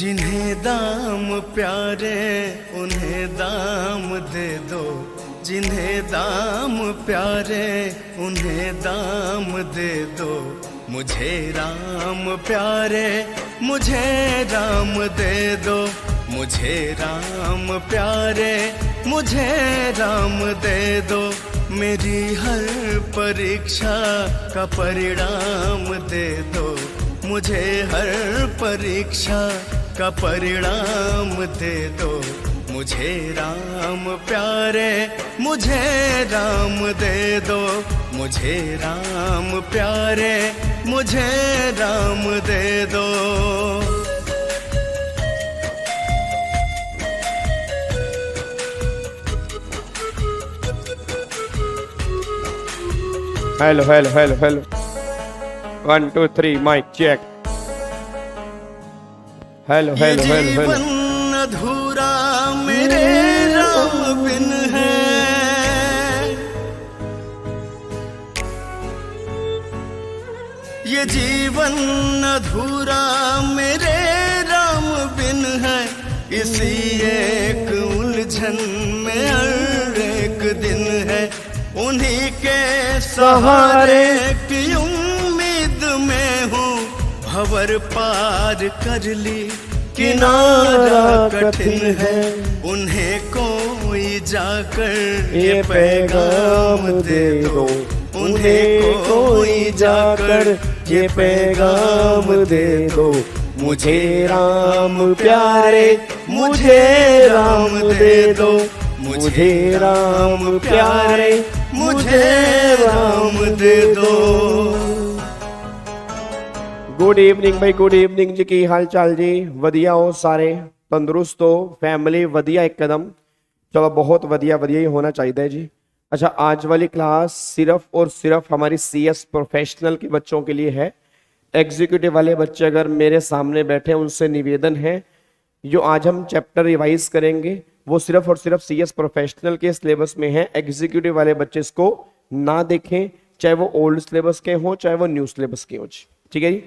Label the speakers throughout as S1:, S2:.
S1: जिन्हें दाम प्यारे उन्हें दाम दे दो, जिन्हें दाम प्यारे उन्हें दाम दे दो। मुझे राम प्यारे मुझे राम दे दो, मुझे राम प्यारे मुझे राम दे दो। मेरी हर परीक्षा का परिणाम दे दो, मुझे हर परीक्षा का परिणाम दे दो। मुझे राम प्यारे मुझे राम दे दो, मुझे राम प्यारे मुझे राम दे दो।
S2: Hello hello hello hello 1 2 3 mic check. Hello hello hello hello.
S1: जीवन अधूरा मेरे राम बिन है, ये जीवन अधूरा मेरे राम बिन है। इसी एक उलझन में हर एक दिन है, उन्हीं के सहारे की उम्मीद में हूँ। भंवर पार कर ली किनारा कठिन है, उन्हें कोई जाकर ये पैगाम दे दो, उन्हें कोई जाकर ये पैगाम दे दो। मुझे राम प्यारे मुझे राम दे दो, मुझे राम प्यारे मुझे राम दे दो।
S2: गुड इवनिंग भाई, गुड इवनिंग जी। की हाल चाल जी? वधिया हो सारे? तंदुरुस्त हो? फैमिली वधिया एकदम? चलो बहुत वधिया वधिया ही होना चाहिए जी। अच्छा, आज वाली क्लास सिर्फ और सिर्फ हमारी CS प्रोफेशनल के बच्चों के लिए है। एग्जीक्यूटिव वाले बच्चे अगर मेरे सामने बैठे, उनसे निवेदन है जो आज हम चैप्टर रिवाइज करेंगे वो सिर्फ और सिर्फ CS प्रोफेशनल के सिलेबस में है। एग्जीक्यूटिव वाले बच्चे इसको ना देखें, चाहे वो ओल्ड सिलेबस के हो चाहे वो न्यू सिलेबस के हो। ठीक है जी।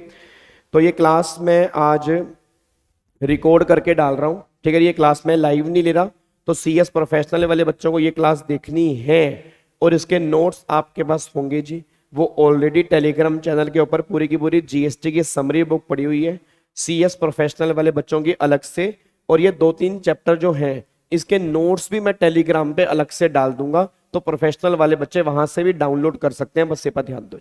S2: तो ये क्लास मैं आज रिकॉर्ड करके डाल रहा हूँ। ठीक है, ये क्लास मैं लाइव नहीं ले रहा। तो CS प्रोफेशनल वाले बच्चों को ये क्लास देखनी है और इसके नोट्स आपके पास होंगे जी। वो ऑलरेडी टेलीग्राम चैनल के ऊपर पूरी की पूरी GST की समरी बुक पड़ी हुई है CS प्रोफेशनल वाले बच्चों की अलग से। और ये 2-3 चैप्टर जो हैं इसके नोट्स भी मैं टेलीग्राम पे अलग से डाल दूंगा, तो प्रोफेशनल वाले बच्चे वहां से भी डाउनलोड कर सकते हैं। बस ये पर ध्यान दो।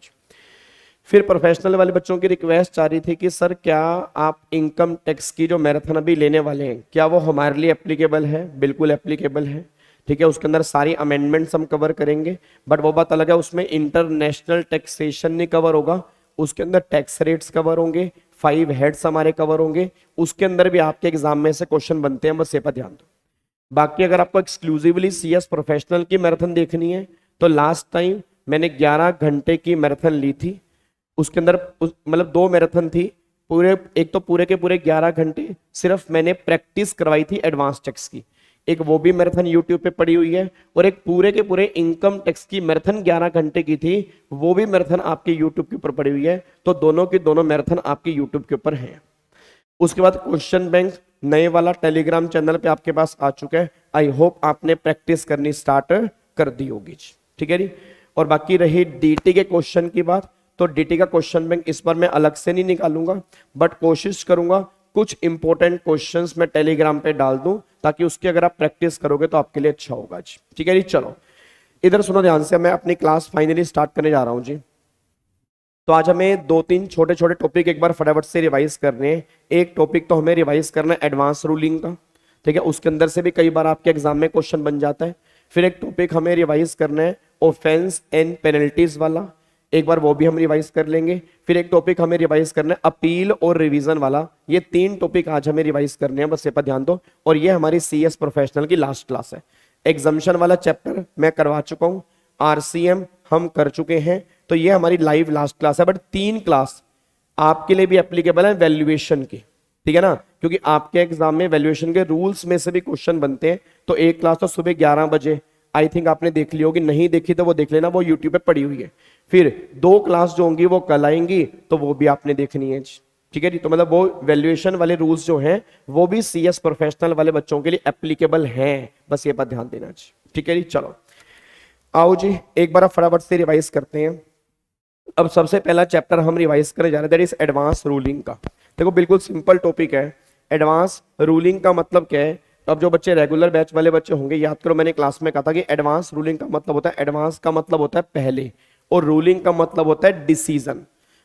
S2: फिर प्रोफेशनल वाले बच्चों की रिक्वेस्ट आ रही थी कि सर क्या आप इनकम टैक्स की जो मैराथन अभी लेने वाले हैं क्या वो हमारे लिए एप्लीकेबल है? बिल्कुल एप्लीकेबल है। ठीक है, उसके अंदर सारी अमेंडमेंट्स हम कवर करेंगे, बट वो बात अलग है, उसमें इंटरनेशनल टैक्सेशन नहीं कवर होगा। उसके अंदर टैक्स रेट्स कवर होंगे, 5 हेड्स हमारे कवर होंगे। उसके अंदर भी आपके एग्जाम में से क्वेश्चन बनते हैं, बस ये पर ध्यान दो। बाकी अगर आपको एक्सक्लूसिवली CS प्रोफेशनल की मैराथन देखनी है तो लास्ट टाइम मैंने 11 घंटे की मैराथन ली थी। उसके अंदर मतलब 2 मैराथन थी पूरे, एक तो पूरे के पूरे 11 घंटे सिर्फ मैंने प्रैक्टिस करवाई थी एडवांस टैक्स की। एक वो भी मैराथन यूट्यूब पे पड़ी हुई है, और एक पूरे के पूरे इनकम टैक्स की मैराथन 11 घंटे की थी, वो भी मैराथन आपके यूट्यूब के ऊपर पड़ी हुई है। तो दोनों की दोनों मैराथन आपके यूट्यूब के ऊपर है। उसके बाद क्वेश्चन बैंक नए वाला टेलीग्राम चैनल पे आपके पास आ चुका है। आई होप आपने प्रैक्टिस करनी स्टार्ट कर दी होगी। ठीक है जी। और बाकी रही DT के क्वेश्चन की बात, तो DT का क्वेश्चन बैंक इस बार मैं अलग से नहीं निकालूंगा, बट कोशिश करूंगा कुछ इंपॉर्टेंट क्वेश्चंस मैं टेलीग्राम पे डाल दूं, ताकि उसकी अगर आप प्रैक्टिस करोगे तो आपके लिए अच्छा होगा जी। ठीक है जी। चलो इधर सुनो ध्यान से, मैं अपनी क्लास फाइनली स्टार्ट करने जा रहा हूं जी। तो आज हमें 2-3 छोटे छोटे टॉपिक एक बार फटाफट से रिवाइज करने हैं। एक टॉपिक तो हमें रिवाइज करना है एडवांस रूलिंग का। ठीक है, उसके अंदर से भी कई बार आपके एग्जाम में क्वेश्चन बन जाता है। फिर एक टॉपिक हमें रिवाइज करना है ऑफेंस एंड पेनल्टीज वाला, एक बार वो भी हम रिवाइज कर लेंगे। फिर एक टॉपिक हमें रिवाइज करना है अपील और रिवीजन वाला। ये 3 टॉपिक आज हमें रिवाइज करने हैं, बस ये पर ध्यान दो। और ये हमारी CS प्रोफेशनल की लास्ट क्लास है। एग्जामिशन वाला चैप्टर मैं करवा चुका हूँ, RCM हम कर चुके हैं, तो ये हमारी लाइव लास्ट क्लास है। बट 3 क्लास आपके लिए भी एप्लीकेबल है वैल्यूएशन की। ठीक है ना, क्योंकि आपके एग्जाम में वैल्यूएशन के रूल्स में से भी क्वेश्चन बनते हैं। तो एक क्लास तो सुबह 11 बजे आई थिंक आपने देख ली होगी, नहीं देखी तो वो देख लेना, वो यूट्यूब पे पड़ी हुई है। फिर 2 क्लास जो होंगी वो कल आएंगी, तो वो भी आपने देखनी है। ठीक है जी। तो मतलब वो वैल्यूएशन वाले रूल्स जो हैं वो भी सीएस प्रोफेशनल वाले बच्चों के लिए एप्लीकेबल हैं, बस ये बात ध्यान देना जी। ठीक है जी। चलो आओ जी एक बार फटाफट से रिवाइज करते हैं। अब सबसे पहला चैप्टर हम रिवाइज करने जा रहे हैं, दैट इज एडवांस रूलिंग का। देखो बिल्कुल सिंपल टॉपिक है। एडवांस रूलिंग का मतलब क्या है? अब जो बच्चे रेगुलर बैच वाले बच्चे होंगे याद करो, मैंने क्लास में कहा था कि एडवांस रूलिंग का मतलब होता है, एडवांस का मतलब होता है पहले, और रूलिंग का मतलब होता है डिसीजन,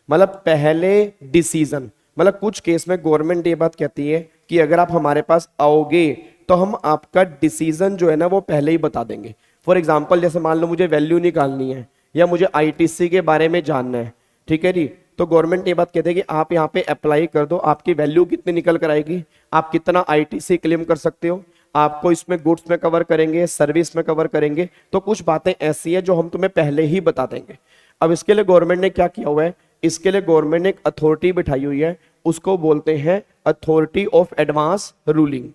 S2: मतलब पहले डिसीजन। मतलब कुछ केस में गवर्नमेंट ये बात कहती है कि अगर आप हमारे पास आओगे तो हम आपका डिसीजन जो है ना वो पहले ही बता देंगे। फॉर एग्जाम्पल जैसे मान लो मुझे वैल्यू निकालनी है या मुझे आईटीसी के बारे में जानना है, ठीक है जी, तो गवर्नमेंट ये बात कहती है कि आप यहाँ पे अप्लाई कर दो, आपकी वैल्यू कितनी निकल कर आएगी, आप कितना आईटीसी क्लेम कर सकते हो, आपको इसमें गुड्स में कवर करेंगे, सर्विस में कवर करेंगे। तो कुछ बातें ऐसी है जो हम तुम्हें पहले ही बता देंगे। अब इसके लिए गवर्नमेंट ने क्या किया हुआ है, इसके लिए गवर्नमेंट ने एक अथॉरिटी बिठाई हुई है, उसको बोलते हैं अथॉरिटी ऑफ एडवांस रूलिंग।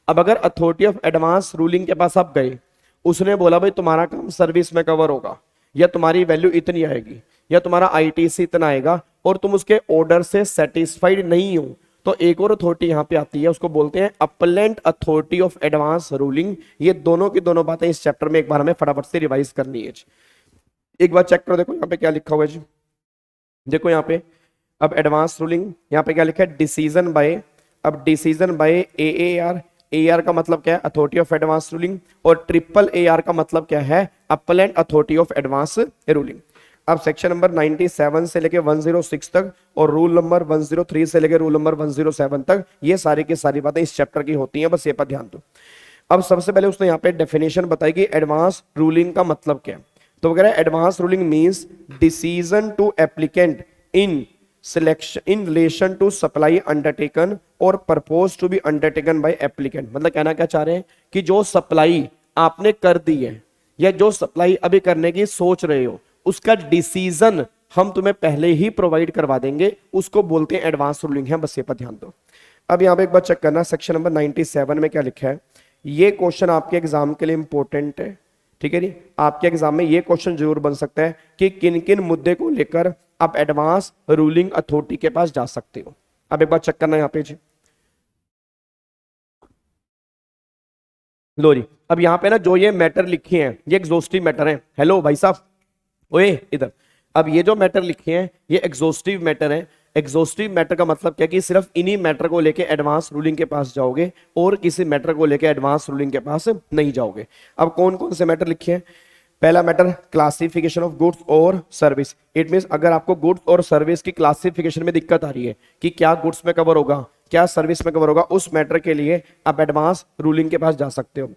S2: अब अगर अथॉरिटी ऑफ एडवांस रूलिंग के पास आप गए, उसने बोला भाई तुम्हारा काम सर्विस में कवर होगा, या तुम्हारी वैल्यू इतनी आएगी, या तुम्हारा आईटीसी इतना आएगा, और तुम उसके ऑर्डर से सेटिस्फाइड नहीं हो, तो एक और अथॉरिटी यहाँ पे आती है, उसको बोलते हैं appellate authority of advance ruling. ये दोनों की दोनों बातें इस चैप्टर में एक बार हमें फटाफट से रिवाइज करनी है। एक बार चेक करो, देखो यहाँ पे क्या लिखा हुआ है जी, देखो यहाँ पे अब एडवांस रूलिंग, यहाँ पे क्या लिखा है, डिसीजन बाय। अब डिसीजन बाय एआर, एआर का मतलब क्या है, अथॉरिटी ऑफ एडवांस रूलिंग, और ट्रिपल एआर का मतलब क्या है, appellate authority of advance ruling. अब सेक्शन नंबर 97 से लेके 106 तक और रूल नंबर 103 से लेके रूल नंबर 107 तक, ये सारी की सारी बातें इस चैप्टर की होती हैं, बस ये पर ध्यान दो। अब सबसे पहले उसने यहाँ पे डेफिनेशन बताई कि एडवांस रूलिंग का मतलब क्या है। तो वगैरह advance ruling means decision to applicant in selection in relation to supply undertaken और propose to be undertaken by applicant. मतलब कहना क्या चाह रहे हैं कि जो सप्लाई आपने कर दी है या जो सप्लाई अभी करने की सोच रहे हो, उसका डिसीजन हम तुम्हें पहले ही प्रोवाइड करवा देंगे, उसको बोलते हैं एडवांस रूलिंग है, बस ये पर ध्यान दो। अब यहाँ पे एक बार चेक करना, सेक्शन नंबर 97 में क्या लिखा है। ये क्वेश्चन आपके एग्जाम के लिए इंपॉर्टेंट है, ठीक है जी। आपके एग्जाम में ये क्वेश्चन जरूर बन सकता है कि किन किन मुद्दे को लेकर आप एडवांस रूलिंग अथॉरिटी के पास जा सकते हो। अब एक बार चेक करना यहाँ पे जी, लो जी। अब यहाँ पे ना जो ये मैटर लिखे हैं ये एग्जॉस्टिव मैटर है। हेलो भाई साहब, ओए इधर। अब ये जो मैटर लिखे हैं ये एग्जॉस्टिव मैटर है। एग्जॉस्टिव मैटर का मतलब क्या है कि सिर्फ इन्हीं मैटर को लेके एडवांस रूलिंग के पास जाओगे और किसी मैटर को लेके एडवांस रूलिंग के पास नहीं जाओगे। अब कौन कौन से मैटर लिखे हैं? पहला मैटर क्लासिफिकेशन ऑफ गुड्स और सर्विस। इट मींस अगर आपको गुड्स और सर्विस की क्लासिफिकेशन में दिक्कत आ रही है कि क्या गुड्स में कवर होगा क्या सर्विस में कवर होगा, उस मैटर के लिए आप एडवांस रूलिंग के पास जा सकते हो।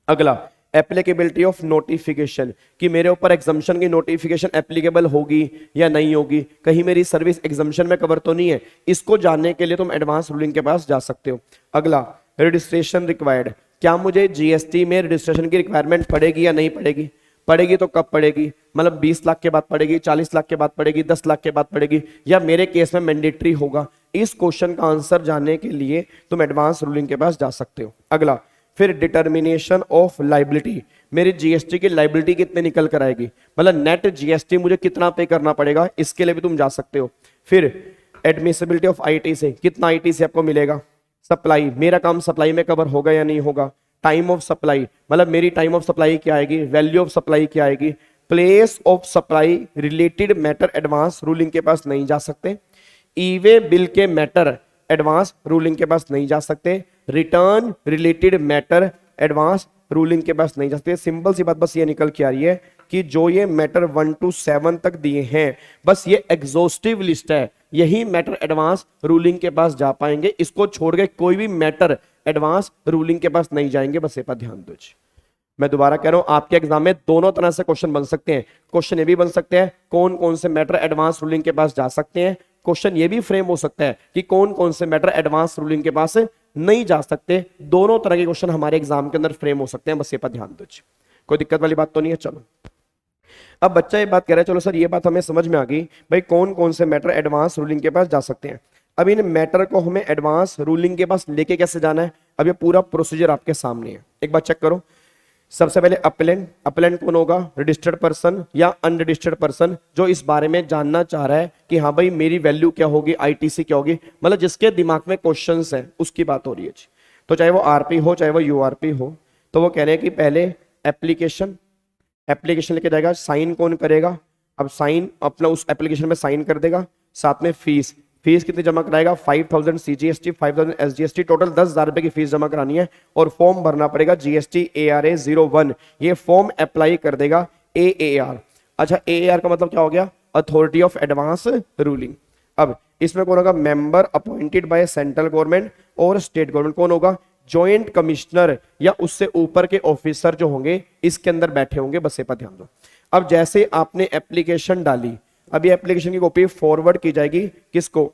S2: अगला एप्लीकेबिलिटी ऑफ नोटिफिकेशन, कि मेरे ऊपर एग्जम्पशन की नोटिफिकेशन एप्लीकेबल होगी या नहीं होगी, कहीं मेरी सर्विस एग्जम्पशन में कवर तो नहीं है, इसको जानने के लिए तुम एडवांस रूलिंग के पास जा सकते हो। अगला रजिस्ट्रेशन रिक्वायर्ड, क्या मुझे जीएसटी में रजिस्ट्रेशन की रिक्वायरमेंट पड़ेगी या नहीं पड़ेगी, पड़ेगी तो कब पड़ेगी, मतलब 20 लाख के बाद पड़ेगी, 40 लाख के बाद पड़ेगी, 10 लाख के बाद पड़ेगी, या मेरे केस में मैंडेटरी होगा। इस क्वेश्चन का आंसर जानने के लिए तुम एडवांस रूलिंग के पास जा सकते हो। अगला फिर डिटर्मिनेशन ऑफ लाइबिलिटी, मेरी जीएसटी की लाइबिलिटी कितने निकल कर आएगी, मतलब नेट जीएसटी मुझे कितना पे करना पड़ेगा, इसके लिए भी तुम जा सकते हो। फिर एडमिसिबिलिटी ऑफ आईटीसी, कितना आईटीसी आपको मिलेगा। सप्लाई, मेरा काम सप्लाई में कवर होगा या नहीं होगा। टाइम ऑफ सप्लाई, मतलब मेरी टाइम ऑफ सप्लाई क्या आएगी, वैल्यू ऑफ सप्लाई क्या आएगी। Place of supply related matter advance ruling के पास नहीं जा सकते। ई वे बिल के मैटर एडवांस रूलिंग के पास नहीं जा सकते। Return related matter advance ruling के पास नहीं जा सकते। सिंपल सी बात बस ये निकल के आ रही है कि जो ये मैटर 1 to 7 तक दिए हैं, बस ये एग्जॉस्टिव लिस्ट है, यही मैटर एडवांस रूलिंग के पास जा पाएंगे, इसको छोड़ के कोई भी मैटर एडवांस रूलिंग के पास नहीं जाएंगे, बस ये पर ध्यान दो। मैं दोबारा कह रहा हूं, आपके एग्जाम में दोनों तरह से क्वेश्चन बन सकते हैं। क्वेश्चन ये भी बन सकते हैं कौन कौन से मैटर एडवांस रूलिंग के पास जा सकते हैं, क्वेश्चन ये भी फ्रेम हो सकता है कि कौन कौन से मैटर एडवांस रूलिंग के पास नहीं जा सकते। दोनों तरह के क्वेश्चन हमारे एग्जाम के अंदर फ्रेम हो सकते हैं, बस ये पर ध्यान दो। कोई दिक्कत वाली बात तो नहीं है। चलो अब बच्चा ये बात कह रहा है, चलो सर ये बात हमें समझ में आ गई भाई कौन कौन से मैटर एडवांस रूलिंग के पास जा सकते हैं। अब इन मैटर को हमें एडवांस रूलिंग के पास लेके कैसे जाना है, अब ये पूरा प्रोसीजर आपके सामने है, एक बार चेक करो। सबसे पहले अपेलेंट, अपेलेंट कौन होगा? रजिस्टर्ड पर्सन या अनरजिस्टर्ड पर्सन जो इस बारे में जानना चाह रहा है कि हाँ भाई मेरी वैल्यू क्या होगी, आईटीसी क्या होगी, मतलब जिसके दिमाग में क्वेश्चंस है उसकी बात हो रही है। तो चाहे वो आरपी हो चाहे वो यूआरपी हो, तो वो कह रहे हैं कि पहले एप्लीकेशन, एप्लीकेशन लेके जाएगा, साइन कौन करेगा? अब साइन अपना उस एप्लीकेशन में साइन कर देगा, साथ में फीस, फीस कितनी जमा कराएगा? 5000 सीजीएसटी, 5000 एसजीएसटी, टोटल 10,000 रुपए की फीस जमा करानी है और फॉर्म भरना पड़ेगा जीएसटी ARA 01, ये फॉर्म अप्लाई कर देगा AAR। अच्छा, AAR का मतलब क्या हो गया? Authority of advance ruling. अब इसमें कौन होगा? Member appointed by central government और स्टेट गवर्नमेंट। कौन होगा? जॉइंट कमिश्नर या उससे ऊपर के ऑफिसर जो होंगे इसके अंदर बैठे होंगे, बस ये पर ध्यान दो। अब जैसे आपने एप्लीकेशन डाली, अभी एप्लीकेशन की कॉपी फॉरवर्ड की जाएगी, किसको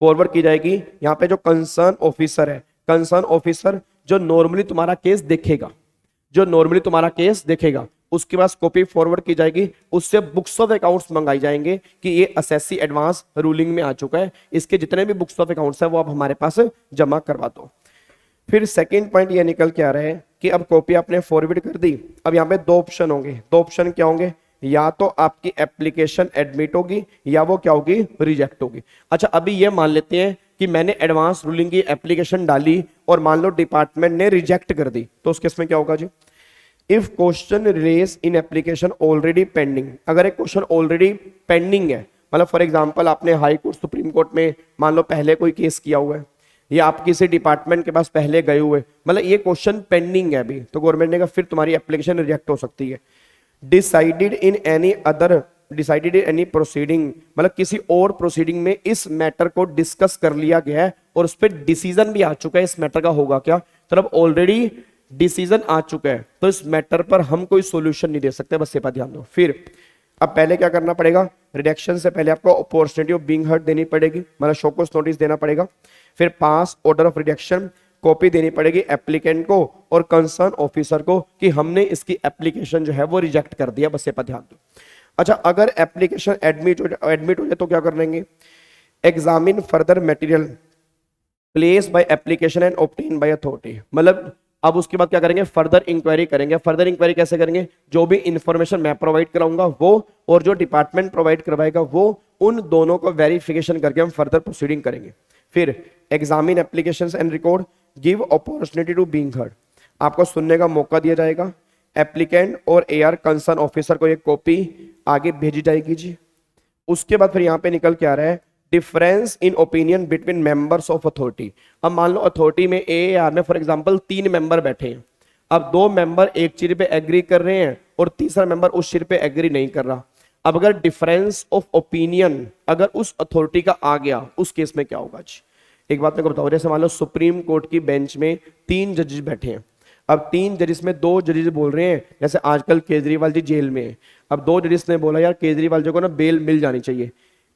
S2: फॉरवर्ड की जाएगी? यहाँ पे जो कंसर्न ऑफिसर है, कंसर्न ऑफिसर जो नॉर्मली तुम्हारा केस देखेगा, जो नॉर्मली तुम्हारा केस देखेगा, उसके पास कॉपी फॉरवर्ड की जाएगी, उससे बुक्स ऑफ अकाउंट्स मंगाई जाएंगे कि ये एसएससी एडवांस रूलिंग में आ चुका है, इसके जितने भी बुक्स ऑफ अकाउंट्स है वो आप हमारे पास जमा करवा दो। फिर सेकंड पॉइंट ये निकल के आ रहा है कि अब कॉपी आपने फॉरवर्ड कर दी, अब यहाँ पे दो ऑप्शन होंगे। दो ऑप्शन क्या होंगे? या तो आपकी एप्लीकेशन एडमिट होगी या वो क्या होगी? रिजेक्ट होगी। अच्छा, अभी ये मान लेते हैं कि मैंने एडवांस रूलिंग की एप्लीकेशन डाली और मान लो डिपार्टमेंट ने रिजेक्ट कर दी, तो उस केस में क्या होगा जी? If question raise in application already pending, अगर एक क्वेश्चन ऑलरेडी पेंडिंग है, मतलब फॉर एग्जांपल आपने हाई कोर्ट, सुप्रीम कोर्ट में मान लो पहले कोई केस किया हुआ है या आप किसी डिपार्टमेंट के पास पहले गए हुए, मतलब ये क्वेश्चन पेंडिंग है अभी, तो गवर्नमेंट ने कहा फिर तुम्हारी एप्लीकेशन रिजेक्ट हो सकती है। Decided in any other, decided in any proceeding, मतलब किसी और प्रोसीडिंग में इस मैटर को डिस्कस कर लिया गया है और उस पर डिसीजन भी आ चुका है, इस मैटर का होगा क्या? तो अब ऑलरेडी डिसीजन आ चुका है तो इस मैटर पर हम कोई सॉल्यूशन नहीं दे सकते, बस ये बात ध्यान दो। फिर अब पहले क्या करना पड़ेगा? रिडक्शन से पहले आपको अपॉर्चुनिटी ऑफ बीइंग हर्ड देनी पड़ेगी, मतलब शो कॉज नोटिस देना पड़ेगा। फिर पास ऑर्डर ऑफ रिडक्शन कॉपी देनी पड़ेगी एप्लीकेंट को और कंसर्न ऑफिसर को कि हमने इसकी एप्लीकेशन जो है वो रिजेक्ट कर दिया, बस ये पर ध्यान दो। अच्छा, अगर एप्लीकेशन एडमिट हो जाए तो क्या कर लेंगे? Examine further material place by application and obtain by authority, मतलब अब उसके बाद क्या करेंगे? फर्दर इंक्वायरी करेंगे। फर्दर इंक्वायरी कैसे करेंगे? जो भी इंफॉर्मेशन मैं प्रोवाइड कराऊंगा वो और जो डिपार्टमेंट प्रोवाइड करवाएगा वो, उन दोनों को वेरिफिकेशन करके हम फर्दर प्रोसीडिंग करेंगे। फिर examine applications and record, give opportunity to being heard, आपको सुनने का मौका दिया जाएगा। एप्लीकेंट और AR कंसर्न ऑफिसर को एक कॉपी आगे भेजी जाएगी जी। उसके बाद फिर यहाँ पे निकल के आ रहा है difference in opinion between members of authority. अब मान लो अथॉरिटी में AAR में फॉर एग्जांपल 3 मेंबर बैठे हैं, अब 2 मेंबर एक चीज पे एग्री कर रहे हैं और तीसरा मेंबर उस चीज पे एग्री नहीं कर रहा। अब अगर डिफरेंस ऑफ ओपिनियन अगर उस अथॉरिटी का आ गया, उस केस में क्या होगा जी? एक बात मैं बताऊं, जैसे मान लो सुप्रीम कोर्ट की बेंच में 3 जजेस बैठे हैं, अब 3 जजेस में 2 जजेस बोल रहे हैं, जैसे आजकल केजरीवाल जी जेल में है, अब 2 जजेस ने बोला यार केजरीवाल जी को ना बेल मिल जानी चाहिए,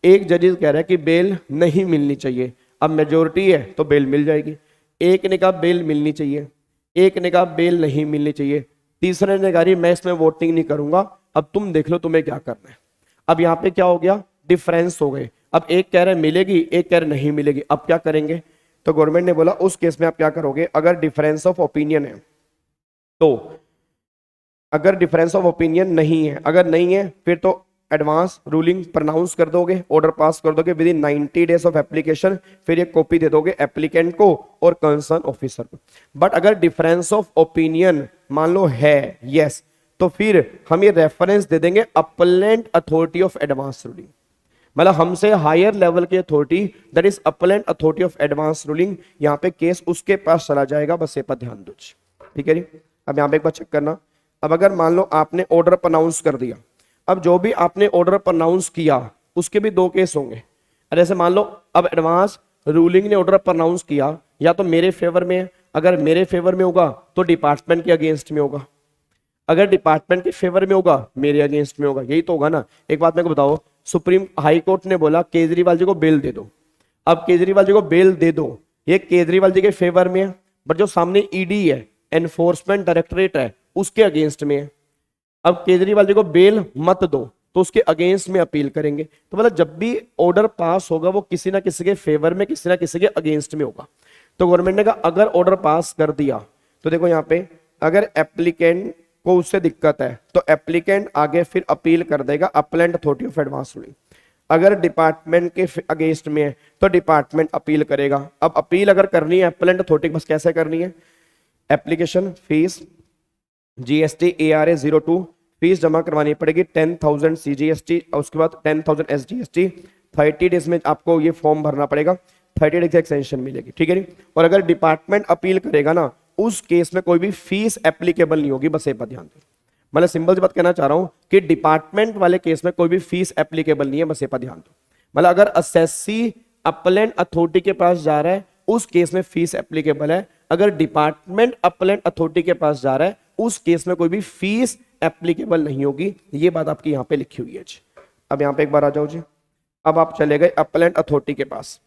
S2: एक जजेस कह रहा है कि बेल नहीं मिलनी चाहिए। अब मेजोरिटी है तो बेल मिल जाएगी, एक ने कहा बेल मिलनी चाहिए, एक ने कहा बेल नहीं मिलनी चाहिए, तीसरे ने कहा मैं इसमें वोटिंग नहीं करूंगा, अब तुम देख लो तुम्हें क्या करना है। अब यहाँ पे क्या हो गया? डिफरेंस हो गए, अब एक कह रहा है मिलेगी, एक कह रहा नहीं मिलेगी, अब क्या करेंगे? तो गवर्नमेंट ने बोला उस केस में आप क्या करोगे? अगर डिफरेंस ऑफ ओपिनियन है तो, अगर डिफरेंस ऑफ ओपिनियन नहीं है, अगर नहीं है फिर तो एडवांस रूलिंग प्रोनाउंस कर दोगे, ऑर्डर पास कर दोगे with in 90 days of application, फिर एक कॉपी दे दोगे एप्लीकेंट को और कंसर्न ऑफिसर को। बट अगर डिफरेंस ऑफ ओपिनियन मान लो है यस, तो फिर हम ये रेफरेंस दे देंगे appellate authority of advance ruling, मतलब हमसे हायर लेवल की authority that is appellate authority of advance ruling, यहाँ पे केस उसके पास चला जाएगा, बस ये पर ध्यान दो, ठीक है जी। अब यहाँ पे एक बार चेक करना, अब अगर मान लो आपने ऑर्डर प्रोनाउंस कर दिया, अब जो भी आपने ऑर्डर प्रोनाउंस किया उसके भी 2 केस होंगे। जैसे मान लो अब एडवांस रूलिंग ने ऑर्डर प्रोनाउंस किया, या तो मेरे फेवर में, अगर मेरे फेवर में होगा तो डिपार्टमेंट के अगेंस्ट में होगा, अगर डिपार्टमेंट के फेवर में होगा मेरे अगेंस्ट में होगा, यही तो होगा ना। एक बात मेरे को बताओ, सुप्रीम हाई कोर्ट ने बोला केजरीवाल जी को बेल दे दो, अब केजरीवाल जी को बेल दे दो, ये केजरीवाल जी के फेवर में है, बट जो सामने ईडी है, एनफोर्समेंट डायरेक्टरेट है, उसके अगेंस्ट में है। अब केजरीवाल जी को बेल मत दो तो उसके अगेंस्ट में अपील करेंगे, तो मतलब जब भी ऑर्डर पास होगा वो किसी ना किसी के फेवर में, किसी ना किसी के अगेंस्ट में होगा। तो गवर्नमेंट ने कहा अगर ऑर्डर पास कर दिया तो देखो यहाँ पे अगर एप्लीकेंट को उससे दिक्कत है तो एप्लीकेंट आगे फिर अपील कर देगा appellate authority of advance ruling. अगर डिपार्टमेंट के अगेंस्ट में है तो डिपार्टमेंट अपील करेगा। अब अपील अगर करनी है अपीलेंट अथॉरिटी बस कैसे करनी है, application fees GST ARA 02 fees जमा करवानी पड़ेगी 10,000 CGST और उसके बाद 10,000 SGST। 30 डेज में आपको ये फॉर्म भरना पड़ेगा, 30 डेज की एक्सटेंशन मिलेगी, ठीक है नी। और अगर डिपार्टमेंट अपील करेगा ना उस केस में कोई भी फीस एप्लीकेबल नहीं होगी, बस ये बात ध्यान दो। मतलब सिंपल सी बात कहना चाह रहा हूं कि डिपार्टमेंट वाले केस में कोई भी फीस एप्लीकेबल नहीं है, बस ये बात ध्यान दो। मतलब अगर असेसी अपीलेंट अथॉरिटी के पास जा रहा है उस केस में फीस एप्लीकेबल है, अगर डिपार्टमेंट अपीलेंट अथॉरिटी के पास जा रहा है उस केस में कोई भी फीस एप्लीकेबल नहीं होगी। ये बात आपकी यहां पे लिखी हुई है जी। अब यहां पे एक बार आ जाओ जी। अब आप चले गए अपीलेंट अथॉरिटी के पास,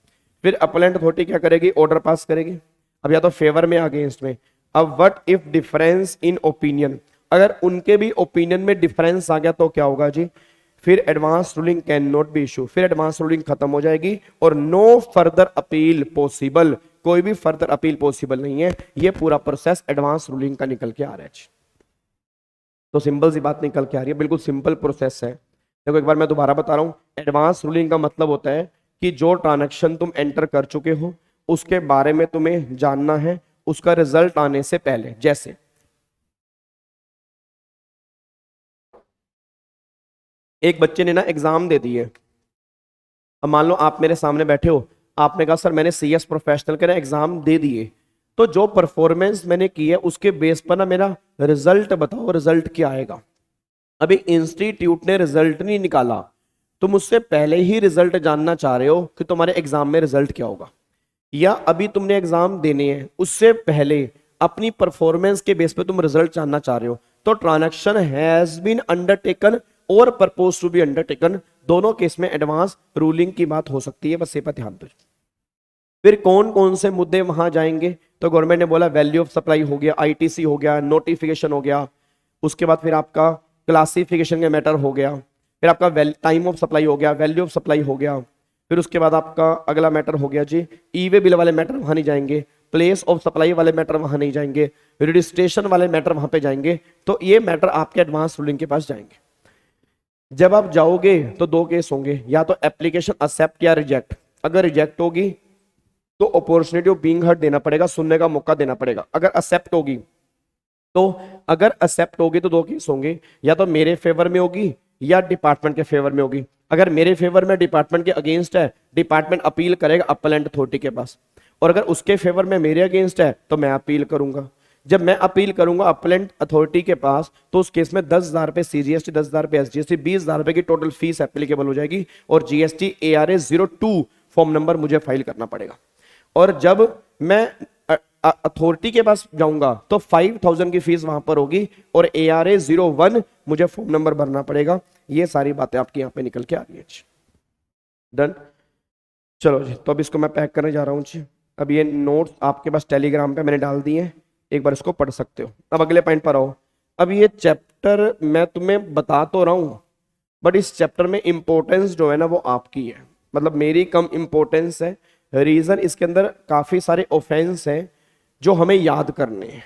S2: फिर अपीलेंट अथॉरिटी क्या करेगी, ऑर्डर पास करेगी। अब या तो फेवर में अगेंस्ट में। अब what if difference in opinion, अगर उनके भी ओपिनियन में डिफरेंस आ गया तो क्या होगा जी, फिर advance ruling can not be issue, फिर एडवांस रूलिंग खत्म हो जाएगी और नो फर्दर अपील पॉसिबल, कोई भी फर्दर अपील पॉसिबल नहीं है। ये पूरा प्रोसेस एडवांस रूलिंग का निकल के आ रहा है। तो सिंपल सी बात निकल के आ रही है, बिल्कुल सिंपल प्रोसेस है। देखो एक बार मैं दोबारा बता रहा हूं, एडवांस रूलिंग का मतलब होता है कि जो ट्रांजैक्शन तुम एंटर कर चुके हो उसके बारे में तुम्हें जानना है उसका रिजल्ट आने से पहले। जैसे एक बच्चे ने ना एग्जाम दे दिए, अब मान लो आप मेरे सामने बैठे हो, आपने कहा सर मैंने CS प्रोफेशनल के ना एग्जाम दे दिए, तो जो परफॉर्मेंस मैंने की है उसके बेस पर ना मेरा रिजल्ट बताओ, रिजल्ट क्या आएगा। अभी इंस्टीट्यूट ने रिजल्ट नहीं निकाला, तुम उससे पहले ही रिजल्ट जानना चाह रहे हो कि तुम्हारे एग्जाम में रिजल्ट क्या होगा, या अभी तुमने एग्जाम देने हैं उससे पहले अपनी परफॉर्मेंस के बेस पे तुम रिजल्ट जानना चाह रहे हो। तो ट्रांजैक्शन हैज बीन अंडरटेकन और परपोज टू बी अंडरटेकन, दोनों केस में एडवांस रूलिंग की बात हो सकती है, बस ये पर ध्यान दो। फिर कौन कौन से मुद्दे वहां जाएंगे, तो गवर्नमेंट ने बोला वैल्यू ऑफ सप्लाई हो गया, ITC हो गया, नोटिफिकेशन हो गया, उसके बाद फिर आपका क्लासिफिकेशन का मैटर हो गया, फिर आपका टाइम ऑफ सप्लाई हो गया, वैल्यू ऑफ सप्लाई हो गया, फिर उसके बाद आपका अगला मैटर हो गया जी ई-वे बिल वाले मैटर वहां नहीं जाएंगे, प्लेस ऑफ सप्लाई वाले मैटर वहां नहीं जाएंगे, रजिस्ट्रेशन वाले मैटर वहां पे जाएंगे। तो ये मैटर आपके एडवांस रूलिंग के पास जाएंगे। जब आप जाओगे तो दो केस होंगे, या तो एप्लीकेशन एक्सेप्ट या रिजेक्ट। अगर रिजेक्ट होगी तो अपॉर्चुनिटी ऑफ बीइंग हर्ड देना पड़ेगा, सुनने का मौका देना पड़ेगा। अगर एक्सेप्ट होगी तो दो केस होंगे, या तो मेरे फेवर में होगी या डिपार्टमेंट के फेवर में होगी। अगर मेरे फेवर में डिपार्टमेंट के अगेंस्ट है, डिपार्टमेंट अपील करेगा अपीलेंट अथॉरिटी के पास, और अगर उसके फेवर में मेरे अगेंस्ट है तो मैं अपील करूंगा। जब मैं अपील करूंगा अपीलेंट अथॉरिटी के पास तो उस केस में 10,000 रुपए CGST, 10,000 रुपए SGST, 20,000 रुपए की टोटल फीस एप्लीकेबल हो जाएगी और GST ARA 02 फॉर्म नंबर मुझे फाइल करना पड़ेगा। और जब मैं अथॉरिटी के पास जाऊंगा तो 5,000 की फीस वहां पर होगी और ARA 01 मुझे फॉर्म नंबर भरना पड़ेगा। ये सारी बातें आपकी यहाँ पे निकल के आ रही है। डन, चलो जी। तो अब इसको मैं पैक करने जा रहा हूँ जी। अब ये नोट्स आपके पास टेलीग्राम पे मैंने डाल दिए हैं, एक बार इसको पढ़ सकते हो। अब अगले पॉइंट पर आओ। अब ये चैप्टर मैं तुम्हें बता तो रहा हूँ, बट इस चैप्टर में इंपॉर्टेंस जो है ना वो आपकी है, मतलब मेरी कम इंपॉर्टेंस है। रीजन इसके अंदर काफी सारे ऑफेंस हैं जो हमें याद करने हैं,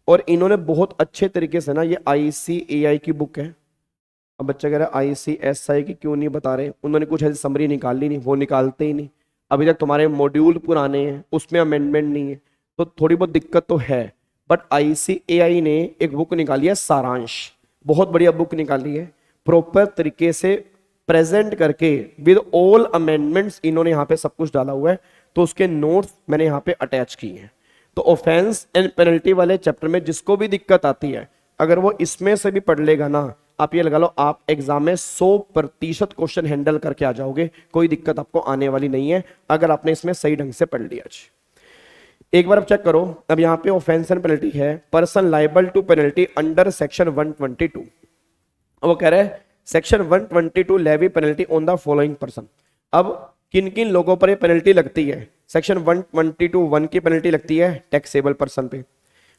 S2: और इन्होंने बहुत अच्छे तरीके से ना, ये ICAI की बुक है। अब बच्चा कह रहा है ICSI की क्यों नहीं बता रहे, उन्होंने कुछ ऐसी समरी निकाली नहीं, वो निकालते ही नहीं। अभी तक तुम्हारे मॉड्यूल पुराने हैं, उसमें अमेंडमेंट नहीं है, तो थोड़ी बहुत दिक्कत तो है। बट ICAI ने एक बुक निकाली है सारांश, बहुत बढ़िया बुक निकाली है, प्रॉपर तरीके से प्रेजेंट करके विद ऑल अमेंडमेंट्स इन्होंने यहाँ पे सब कुछ डाला हुआ है। तो उसके नोट्स मैंने यहाँ पे अटैच किए हैं। तो ऑफेंस एंड पेनल्टी वाले चैप्टर में जिसको भी दिक्कत आती है, अगर वो इसमें से भी पढ़ लेगा ना, आप ये लगा लो आप एग्जाम में 100% क्वेश्चन हैंडल करके आ जाओगे, कोई दिक्कत आपको आने वाली नहीं है अगर आपने इसमें सही ढंग से पढ़ लिया। एक बार अब चेक करो। अब यहाँ पे ऑफेंस एंड पेनल्टी है, person liable to penalty under section 122। वो कह रहा है section 122 levy penalty on the following person. अब किन किन लोगों पर ये पेनल्टी लगती है? सेक्शन 122(1) की पेनल्टी लगती है टैक्सेबल पर्सन पे,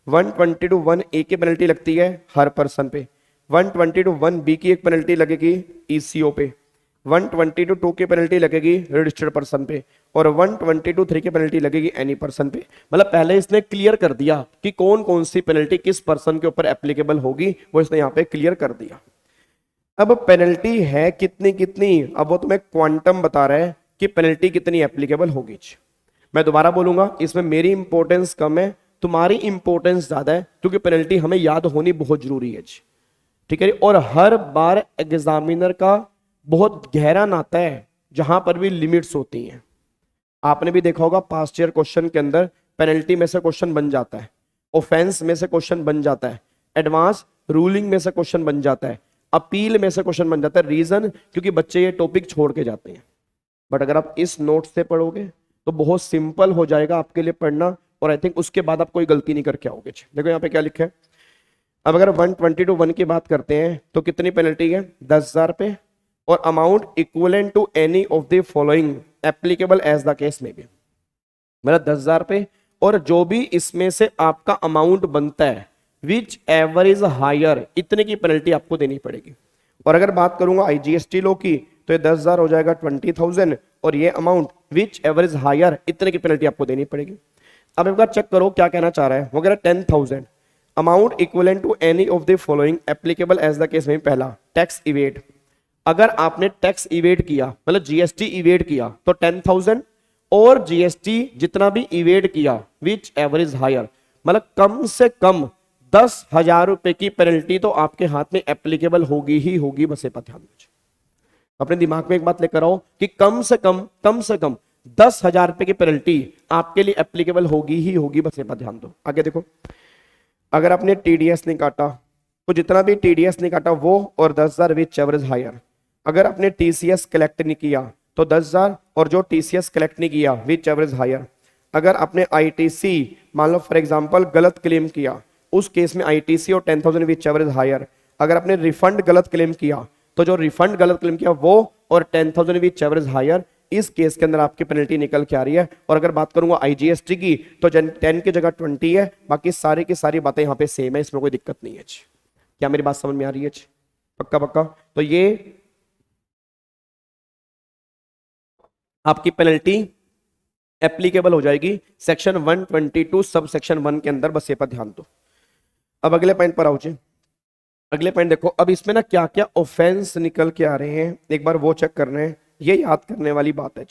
S2: 122(1)(a) की पेनल्टी लगती है हर पर्सन पे, 122(1)(b) की एक पेनल्टी लगेगी ECO पे, 122 की पेनल्टी लगेगी रजिस्टर्ड पर्सन पे और 122 की पेनल्टी लगेगी एनी पर्सन पे। मतलब पहले इसने क्लियर कर दिया कि कौन कौन सी पेनल्टी किस पर्सन के ऊपर एप्लीकेबल होगी, वो इसने यहाँ पे क्लियर कर दिया। अब पेनल्टी है कितनी कितनी, अब वो तुम्हें क्वांटम बता रहा है कि पेनल्टी कितनी एप्लीकेबल होगी। मैं दोबारा बोलूंगा, इसमें मेरी इंपॉर्टेंस कम है, तुम्हारी इंपॉर्टेंस ज्यादा है, क्योंकि पेनल्टी हमें याद होनी बहुत जरूरी है। ठीक है, और हर बार एग्जामिनर का बहुत गहरा नाता है जहां पर भी लिमिट्स होती हैं। आपने भी देखा होगा पास्ट ईयर क्वेश्चन के अंदर पेनल्टी में से क्वेश्चन बन जाता है, ऑफेंस में से क्वेश्चन बन जाता है, एडवांस रूलिंग में से क्वेश्चन बन जाता है, अपील में से क्वेश्चन बन जाता है। रीजन क्योंकि बच्चे ये टॉपिक छोड़ के जाते हैं। बट अगर आप इस नोट से पढ़ोगे तो बहुत सिंपल हो जाएगा आपके लिए पढ़ना, और आई थिंक उसके बाद आप कोई गलती नहीं करके आओगे। देखो यहाँ पे क्या लिखा है। अब अगर 122(1) की बात करते हैं तो कितनी पेनल्टी है, 10,000 पे, और amount equivalent to any of the following applicable as the case में भी, मतलब 10,000 पे, और जो भी इसमें से आपका अमाउंट बनता है विच एवर इज हायर, इतने की पेनल्टी आपको देनी पड़ेगी। और अगर बात करूंगा IGST लॉ की तो ये 10,000 हो जाएगा 20,000, और ये amount whichever is higher, इतने की पेनल्टी आपको देनी पड़ेगी। अब एक बार चेक करो क्या कहना चाह रहा है। वो कह रहा है 10,000 amount equivalent to any of the following applicable as the case में। पहला टैक्स इवेड, अगर आपने टैक्स इवेड किया मतलब GST इवेड किया तो 10,000, और GST जितना भी इवेड किया विच एवर इज हायर, मतलब कम से कम 10,000 रुपए की पेनल्टी तो आपके हाथ में एप्लीकेबल होगी ही होगी। बस ये बात ध्यान दीजिए, अपने दिमाग में एक बात लेकर आओ कि कम से कम 10,000 रुपए की पेनल्टी आपके लिए एप्लीकेबल होगी ही होगी। बस ये बात ध्यान दो। आगे देखो, अगर आपने TDS नहीं काटा तो जितना भी TDS नहीं काटा वो और 10,000 विच एवर इज हायर। अगर आपने TCS कलेक्ट नहीं किया तो 10,000 और जो TCS कलेक्ट नहीं किया विच एवर इज हायर। अगर आपने ITC मान लो फॉर एग्जांपल गलत क्लेम किया, उस केस में ITC और 10,000 विच एवर इज हायर। अगर आपने रिफंड गलत क्लेम किया तो जो रिफंड गलत क्लेम किया वो और 10,000 विच एवर इज हायर। इस केस के अंदर आपकी पेनल्टी निकल के आ रही है। और अगर बात करूंगा IGST की तो 10 की जगह 20 है, बाकी सारी की सारी बातें यहाँ पे सेम है, इसमें कोई दिक्कत नहीं है। क्या मेरी बात समझ में आ रही है? पक्का पक्का। तो ये आपकी पेनल्टी एप्लीकेबल हो जाएगी सेक्शन 122 सब सेक्शन 1 के अंदर। बस ये पर ध्यान दो। अब अगले पॉइंट पर आओ जी। अगले पॉइंट देखो, अब इसमें ना क्या क्या ऑफेंस निकल के आ रहे हैं, एक बार वो चेक करना है, ये याद करने वाली बात है।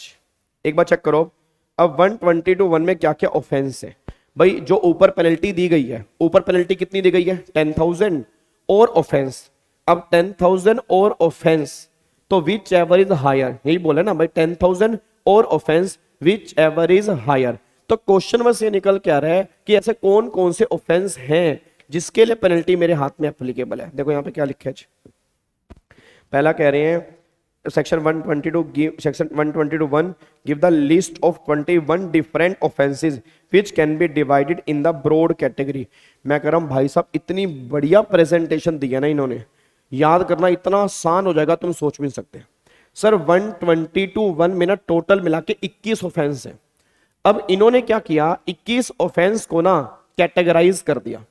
S2: एक बार चेक करो अब 122(1) में क्या क्या ऑफेंस है। भाई जो ऊपर पेनल्टी दी गई है, ऊपर पेनल्टी कितनी दी गई है 10,000 और ऑफेंस। अब 10,000 और ऑफेंस तो विच एवर इज हायर, यही बोले ना भाई 10,000 और offence whichever is higher. तो क्वेश्चन बस ये निकल के आ रहा है कि ऐसे कौन कौन से ऑफेंस हैं जिसके लिए पेनल्टी मेरे हाथ में एप्लीकेबल है। देखो यहाँ पे क्या लिखा है। पहला कह रहे हैं section 122(1) give the list of 21 different offences which can be divided in the broad category. मैं कह रहा हूं भाई साहब इतनी बढ़िया प्रेजेंटेशन दी है ना इन्होंने, याद करना इतना आसान हो जाएगा तुम सोच भी नहीं सकते। सर 122(1) में ना टोटल मिला के 21 ऑफेंस है। अब इन्होंने क्या किया, 21 ऑफेंस को ना कैटेगराइज कर दिया।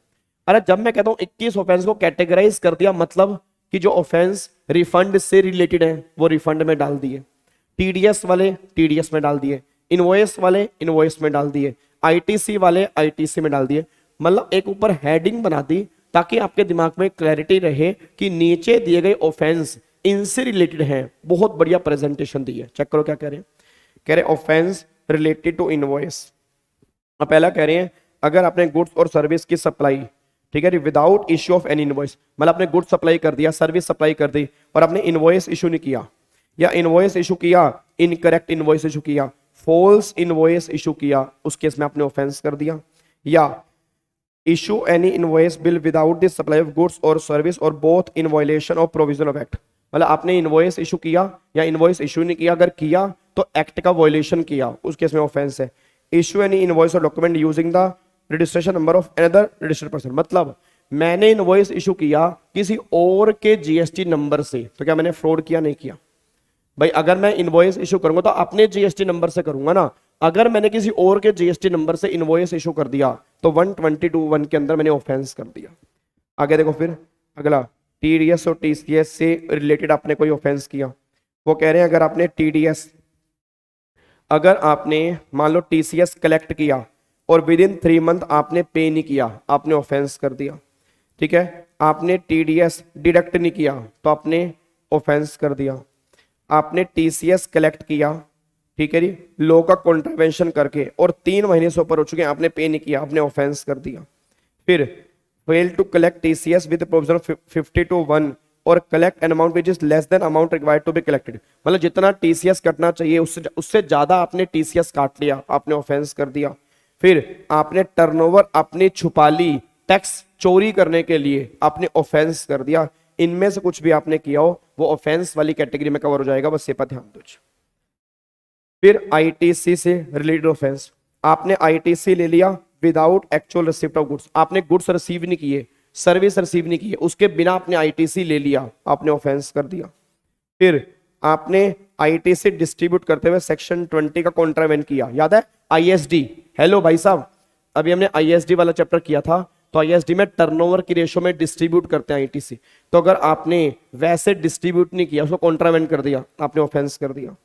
S2: अरे जब मैं कहता हूं 21 ऑफेंस को कैटेगराइज कर दिया, मतलब कि जो ऑफेंस रिफंड से रिलेटेड है वो रिफंड में डाल दिए, TDS वाले TDS में डाल दिए, इनवॉइस वाले इनवॉइस में डाल दिए, ITC वाले ITC में डाल दिए। मतलब एक ऊपर हेडिंग बना दी ताकि आपके दिमाग में क्लैरिटी रहे कि नीचे दिए गए ऑफेंस इनसे रिलेटेड हैं। बहुत बढ़िया प्रेजेंटेशन दी है। चेक करो क्या कह रहे हैं। कह रहे ऑफेंस रिलेटेड टू इनवॉइस। पहला कह रहे हैं अगर आपने गुड्स और सर्विस की सप्लाई, ठीक है, without issue of any invoice, मतलब आपने गुड्स सप्लाई कर दिया, सर्विस सप्लाई कर दी और आपने इनवॉइस इशू नहीं किया, या इनवॉइस इशू किया इनकरेक्ट इनवॉइस इशू किया, फॉल्स इनवॉइस इशू किया, उस केस में आपने ऑफेंस कर दिया। या issue any invoice bill without the supply of goods और सर्विस और both in violation of provision of act, मतलब आपने इनवॉइस इशू किया या इनवॉइस इशू नहीं किया, अगर किया तो एक्ट का वायलेशन किया, उस केस में ऑफेंस है। इशू एनी इनवॉइस और document using the registration number of another registered person, मतलब मैंने इनवॉइस इशू किया किसी और के GST नंबर से, तो क्या मैंने फ्रॉड किया? नहीं किया। भाई अगर मैं इनवॉइस इशू करूंगा तो अपने GST नंबर से करूंगा ना। अगर मैंने किसी और के GST नंबर से इनवॉइस इशू कर दिया तो 122(1) के अंदर मैंने ऑफेंस कर दिया। आगे देखो फिर अगला TDS और TCS से रिलेटेड आपने कोई ऑफेंस किया, वो कह रहे हैं अगर आपने TDS, अगर आपने मान लो TCS कलेक्ट किया और विद इन 3 मंथ आपने पे नहीं किया, आपने ऑफेंस कर दिया। ठीक है, आपने TDS डिडक्ट नहीं किया तो आपने ऑफेंस कर दिया। आपने TCS कलेक्ट किया, ठीक है जी, लॉ का कॉन्ट्रावेंशन करके और 3 महीने से ऊपर हो चुके हैं, आपने पे नहीं किया, आपने ऑफेंस कर दिया। फिर fail to collect TCS with provision 50:1 और collect an amount which is less than amount required to be collected, मतलब जितना TCS कटना चाहिए उससे ज्यादा आपने TCS काट लिया, आपने ऑफेंस कर दिया। फिर आपने टर्नओवर अपनी छुपा ली, टैक्स चोरी करने के लिए आपने ऑफेंस कर दिया। इनमें से कुछ भी आपने किया हो वो ऑफेंस वाली कैटेगरी में कवर हो जाएगा, बस ये पर ध्यान दो। फिर ITC से रिलेटेड ऑफेंस, आपने ITC ले लिया without actual receipt of goods, आपने गुड्स रिसीव नहीं किए, सर्विस रिसीव नहीं किए, उसके बिना आपने ITC ले लिया, आपने ऑफेंस कर दिया। फिर आपने ITC डिस्ट्रीब्यूट करते हुए सेक्शन 20 का कॉन्ट्रावेंट किया, याद है ISD। हेलो भाई साहब, अभी हमने ISD वाला चैप्टर किया था, तो ISD में टर्नओवर की रेशो में डिस्ट्रीब्यूट करते हैं ITC, तो अगर आपने वैसे डिस्ट्रीब्यूट नहीं किया, उसको कॉन्ट्रावेंट कर दिया, आपने ऑफेंस कर दिया।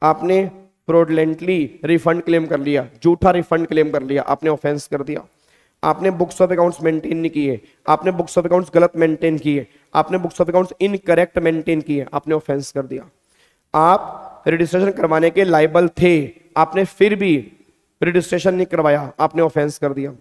S2: आपने फ्रॉडलेंटली रिफंड क्लेम कर लिया, झूठा रिफंड क्लेम कर लिया, आपने ऑफेंस कर दिया। आपने बुक्स ऑफ अकाउंट्स मेंटेन नहीं किए, आपने बुक्स ऑफ अकाउंट्स गलत मेंटेन किए, आपने books of accounts incorrect maintain किए, आपने ऑफेंस कर दिया। आप रजिस्ट्रेशन करवाने के लायबल थे, आपने फिर भी रजिस्ट्रेशन नहीं करवाया, आपने ऑफेंस कर दिया।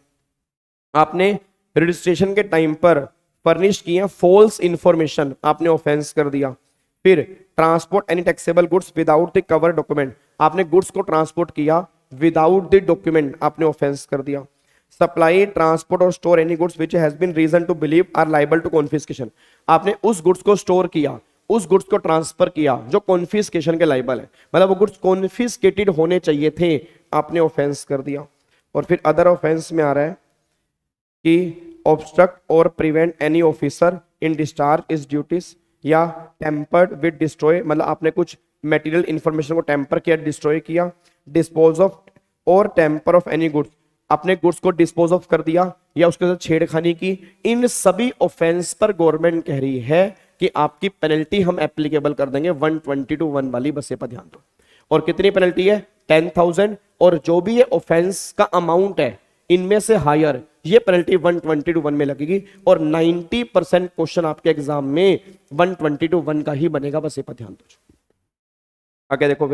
S2: आपने रजिस्ट्रेशन के टाइम पर फर्निश किए फॉल्स इंफॉर्मेशन, आपने ऑफेंस कर दिया। फिर transport any taxable goods without the cover document, आपने गुड्स को ट्रांसपोर्ट किया विदाउट द डॉक्यूमेंट, आपने ऑफेंस कर दिया। Supply, transport or store any goods which has been reason to believe are liable to confiscation, आपने उस गुड्स को store किया, उस गुड्स को ट्रांसफर किया जो कॉन्फिस्केशन के लायबल है, मतलब वो गुड्स कॉन्फिस्केटेड होने चाहिए थे, आपने ऑफेंस कर दिया। और फिर अदर ऑफेंस में आ रहा है कि ऑब्स्ट्रक्ट और prevent any officer in discharge is duties या टेम्पर्ड विद डिस्ट्रॉय, मतलब आपने कुछ मटेरियल इंफॉर्मेशन को टेम्पर किया, डिस्ट्रॉय किया। डिस्पोज ऑफ और टेम्पर ऑफ एनी गुड्स, अपने गुड्स को डिस्पोज ऑफ कर दिया या उसके साथ छेड़खानी की। इन सभी ऑफेंस पर गवर्नमेंट कह रही है कि आपकी पेनल्टी हम एप्लीकेबल कर देंगे 120:1 वाली, बस ये पर ध्यान दो। और कितनी पेनल्टी है? 10,000, और जो भी ये ऑफेंस का अमाउंट है इनमें से हायर, ये पेनल्टी 120:1 में लगेगी। और 90% क्वेश्चन आपके एग्जाम में 120:1 का ही बनेगा, बस ये पर ध्यान दो। आगे देखो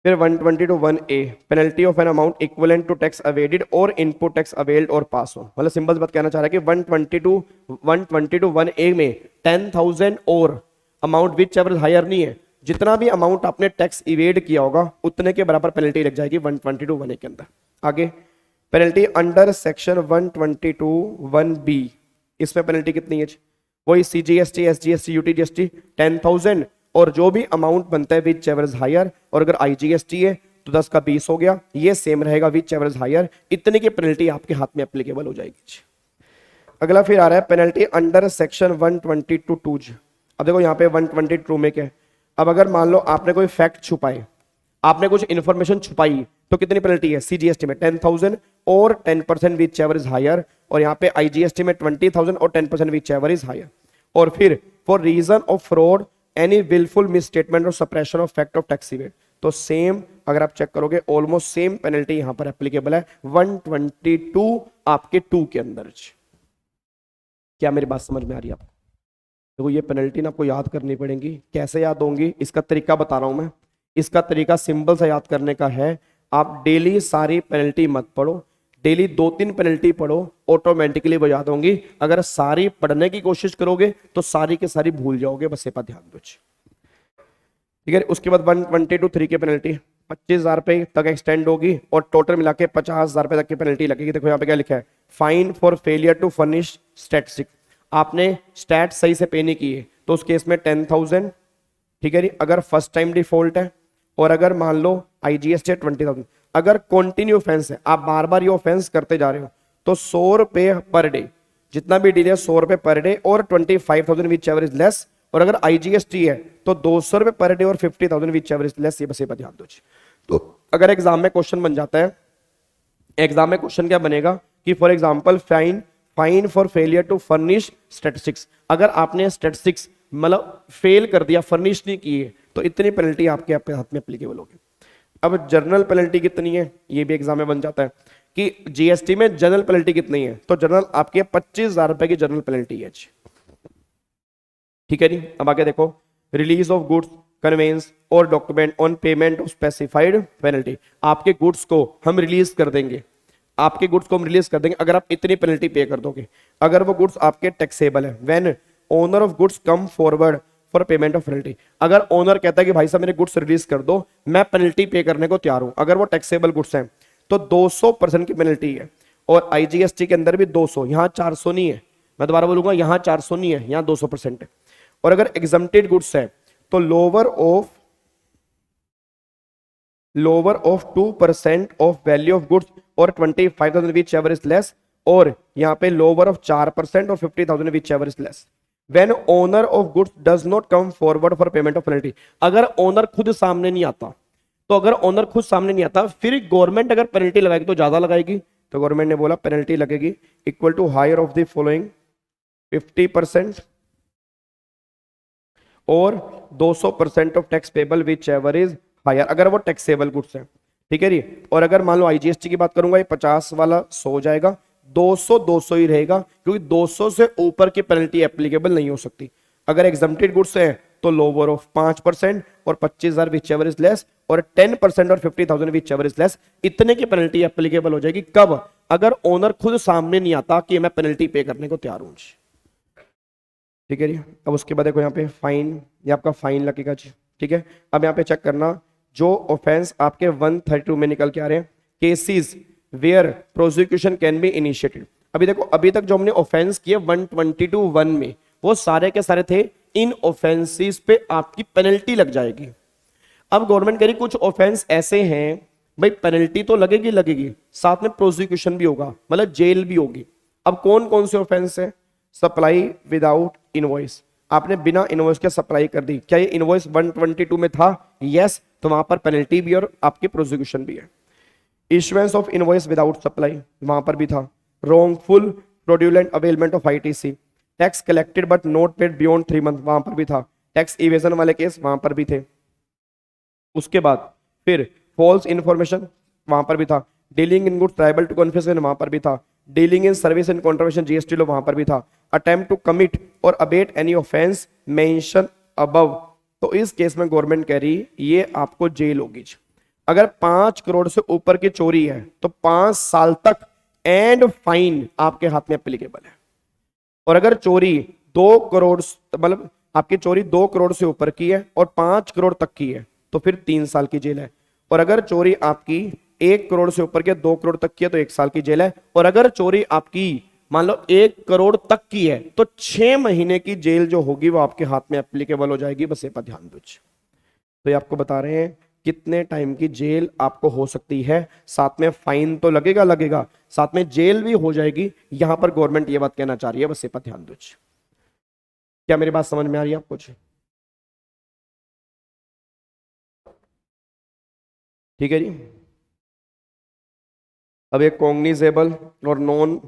S2: फिर 120:1A penalty of an amount equivalent to tax evaded or input tax availed or pass on, मतलब सिंपल बात कहना चाह रहा है कि 120:1A में 10,000 और अमाउंट विच एवर हायर नहीं है, जितना भी अमाउंट आपने टैक्स इवेड किया होगा उतने के बराबर पेनल्टी लग जाएगी 120:1A के अंदर। आगे पेनल्टी अंडर सेक्शन 122(1B), इसमें पेनल्टी कितनी है? वही CGST, SGST, UTGST 10,000 और जो भी अमाउंट बनता है विच एवर इज हायर, और अगर IGST है तो 10 का 20 हो गया, ये सेम रहेगा विच एवर इज हायर, इतने की पेनल्टी आपके हाथ में एप्लीकेबल हो जाएगी। अगला फिर आ रहा है पेनल्टी अंडर सेक्शन 122(2). अब देखो यहाँ पे 122 में क्या है, अब अगर मान लो आपने कोई फैक्ट छुपाए, आपने कुछ इंफॉर्मेशन छुपाई, तो कितनी पेनल्टी है? CGST में 10,000 और 10% विच एवर इज हायर, और यहाँ पे IGST में 20,000 और 10% विच एवर इज हायर। और फिर for reason of fraud any wilful misstatement और suppression of fact of tax evade, तो सेम अगर आप चेक करोगे ऑलमोस्ट सेम पेनल्टी यहाँ पर एप्लीकेबल है 122 आपके 2 के अंदर। क्या मेरी बात समझ में आ रही है आपको? देखो ये पेनल्टी ना आपको याद करनी पड़ेगी। कैसे याद होंगी इसका तरीका बता रहा हूं मैं। इसका तरीका सिंपल सा याद करने का है, आप डेली सारी पेनल्टी मत पढ़ो, डेली 2-3 पेनल्टी पढ़ो, ऑटोमेटिकली वो याद होंगी। अगर सारी पढ़ने की कोशिश करोगे तो सारी के सारी भूल जाओगे, बस ये पर ध्यान दो। ठीक है, उसके बाद 122(3) की पेनल्टी 25,000 रुपए तक एक्सटेंड होगी और टोटल मिला के 50,000 रुपए तक की पेनल्टी लगेगी। देखो यहाँ पे क्या लिखा है, fine for failure to furnish statistics, आपने स्टैट सही से पे नहीं किए तो उस केस में 10,000। ठीक है जी, अगर फर्स्ट टाइम डिफॉल्ट है, और अगर मान लो IGST 20,000। अगर कंटिन्यू ऑफेंस है, आप बार बार ये ऑफेंस करते जा रहे हो, तो 100 रुपए पर डे, जितना भी डिले 100 रुपए पर डे और 25,000 विच एवर इज लेस, और अगर IGST है तो 200 रुपए पर डे और 50,000 विच एवर इज लेस। ये बस ये पर ध्यान दो। तो अगर एग्जाम में क्वेश्चन बन जाता है, एग्जाम में क्वेश्चन क्या बनेगा कि for example fine for failure to furnish statistics, अगर आपने स्टैटिस्टिक्स मतलब फेल कर दिया, फर्निश नहीं किए, तो इतनी पेनल्टी आपके हाथ में एप्लीकेबल होगी। अब जर्नल पेनल्टी कितनी है, ये भी एग्जाम में बन जाता है कि जीएसटी में जनरल पेनल्टी कितनी है, तो जनरल आपके 25,000 रुपए की जनरल पेनल्टी है। ठीक है जी। अब आगे देखो, रिलीज ऑफ गुड्स कन्वेंस और document on payment of specified penalty. आपके गुड्स को हम रिलीज कर देंगे, आपके गुड्स को हम रिलीज कर देंगे अगर आप इतनी पेनल्टी पे कर दोगे, अगर वो गुड्स आपके टैक्सेबल है। When owner of goods come forward for payment of penalty, अगर ओनर कहता है कि भाई साहब मेरे गुड्स रिलीज कर दो, मैं पेनल्टी पे करने को तैयार हूं, अगर वो टैक्सेबल गुड्स हैं तो 200% की पेनल्टी है। और आईजीएसटी के अंदर भी 200, यहां 400 नहीं है, मैं दोबारा बोलूंगा यहां 400 नहीं है, यहां 200% है। और अगर एग्जम्प्टेड गुड्स है तो lower of 2% of value of goods और 25,000 विच एवर इज लेस, और यहां पे लोअर ऑफ 4% और 50,000 which ever is less. When owner of goods does not come forward for payment of penalty, अगर ओनर खुद सामने नहीं आता, तो अगर ओनर खुद सामने नहीं आता फिर गवर्नमेंट अगर पेनल्टी लगाएगी तो ज्यादा लगाएगी, तो गवर्नमेंट ने बोला पेनल्टी लगेगी equal to higher of the following 50% और 200% of tax payable whichever is higher, अगर वो टैक्सेबल गुड्स है। ठीक है जी। और अगर मान लो आईजीएसटी की बात करूंगा, ये 50 वाला 100 हो जाएगा, 200 ही रहेगा, क्योंकि 200 से ऊपर की पेनल्टी एप्लीकेबल नहीं हो सकती। अगर एग्जम्प्टेड गुड्स है तो लोअर ऑफ 5% और 25,000 विच एवर इज लेस, और 10% और 50,000 विच एवर इज लेस, इतने की पेनल्टी एप्लीकेबल हो जाएगी। कब? अगर ओनर खुद सामने नहीं आता कि मैं पेनल्टी पे करने को तैयार हूं। ठीक है जी। अब उसके बाद देखो यहाँ पे फाइन, ये आपका फाइन लगेगा जी। ठीक है। अब यहाँ पे चेक करना, जो ऑफेंस आपके 132 में निकल के आ रहे हैं, cases where prosecution can be initiated. अभी देखो, अभी तक जो हमने ऑफेंस किए 122(1) में, वो सारे के सारे थे इन ऑफेंसेस पे आपकी पेनल्टी लग जाएगी। अब गवर्नमेंट कह रही कुछ ऑफेंस ऐसे हैं भाई पेनल्टी तो लगेगी, साथ में प्रोसिक्यूशन भी होगा, मतलब जेल भी होगी। अब कौन कौन से ऑफेंस है? सप्लाई विदाउट इनवॉइस, आपने बिना इनवॉइस के सप्लाई कर दी, क्या ये इनवॉइस 122 में था? यस, तो वहां पर पेनल्टी भी और आपकी प्रोसिक्यूशन भी है। Issuance of invoice without supply, वहां पर भी था। Wrongful fraudulent availment of ITC, tax collected but not paid beyond 3 month, वहां पर भी था। टैक्स इवेजन वाले केस वहां पर भी थे। उसके बाद फिर फॉल्स इंफॉर्मेशन, वहां पर भी था। Dealing in goods liable to confiscation, वहां पर भी था। Dealing in service and contribution GST law, वहां पर भी था। अटेम्प्ट टू कमिट और abet any offence mention above, तो इस केस में गवर्नमेंट कह रही ये आपको जेल होगी। अगर 5 करोड़ से ऊपर की चोरी है तो 5 साल तक एंड फाइन आपके हाथ में एप्लीकेबल है। और अगर चोरी 2 करोड़, मतलब आपकी चोरी 2 करोड़ से ऊपर की है और 5 करोड़ तक की है तो फिर 3 साल की जेल है। और अगर चोरी आपकी 1 करोड़ से ऊपर की 2 करोड़ तक की है तो 1 साल की जेल है। और अगर चोरी आपकी मान लो 1 करोड़ तक की है तो 6 महीने की जेल जो होगी वो आपके हाथ में एप्लीकेबल हो जाएगी। बस ये पर ध्यान दो। तो ये आपको बता रहे हैं कितने टाइम की जेल आपको हो सकती है, साथ में फाइन तो लगेगा, साथ में जेल भी हो जाएगी। यहां पर गवर्नमेंट ये बात कहना चाह रही है, बस ये पर ध्यान दो। क्या मेरी बात समझ में आ रही है आपको? ठीक है जी। अब एक कॉग्निजेबल और नॉन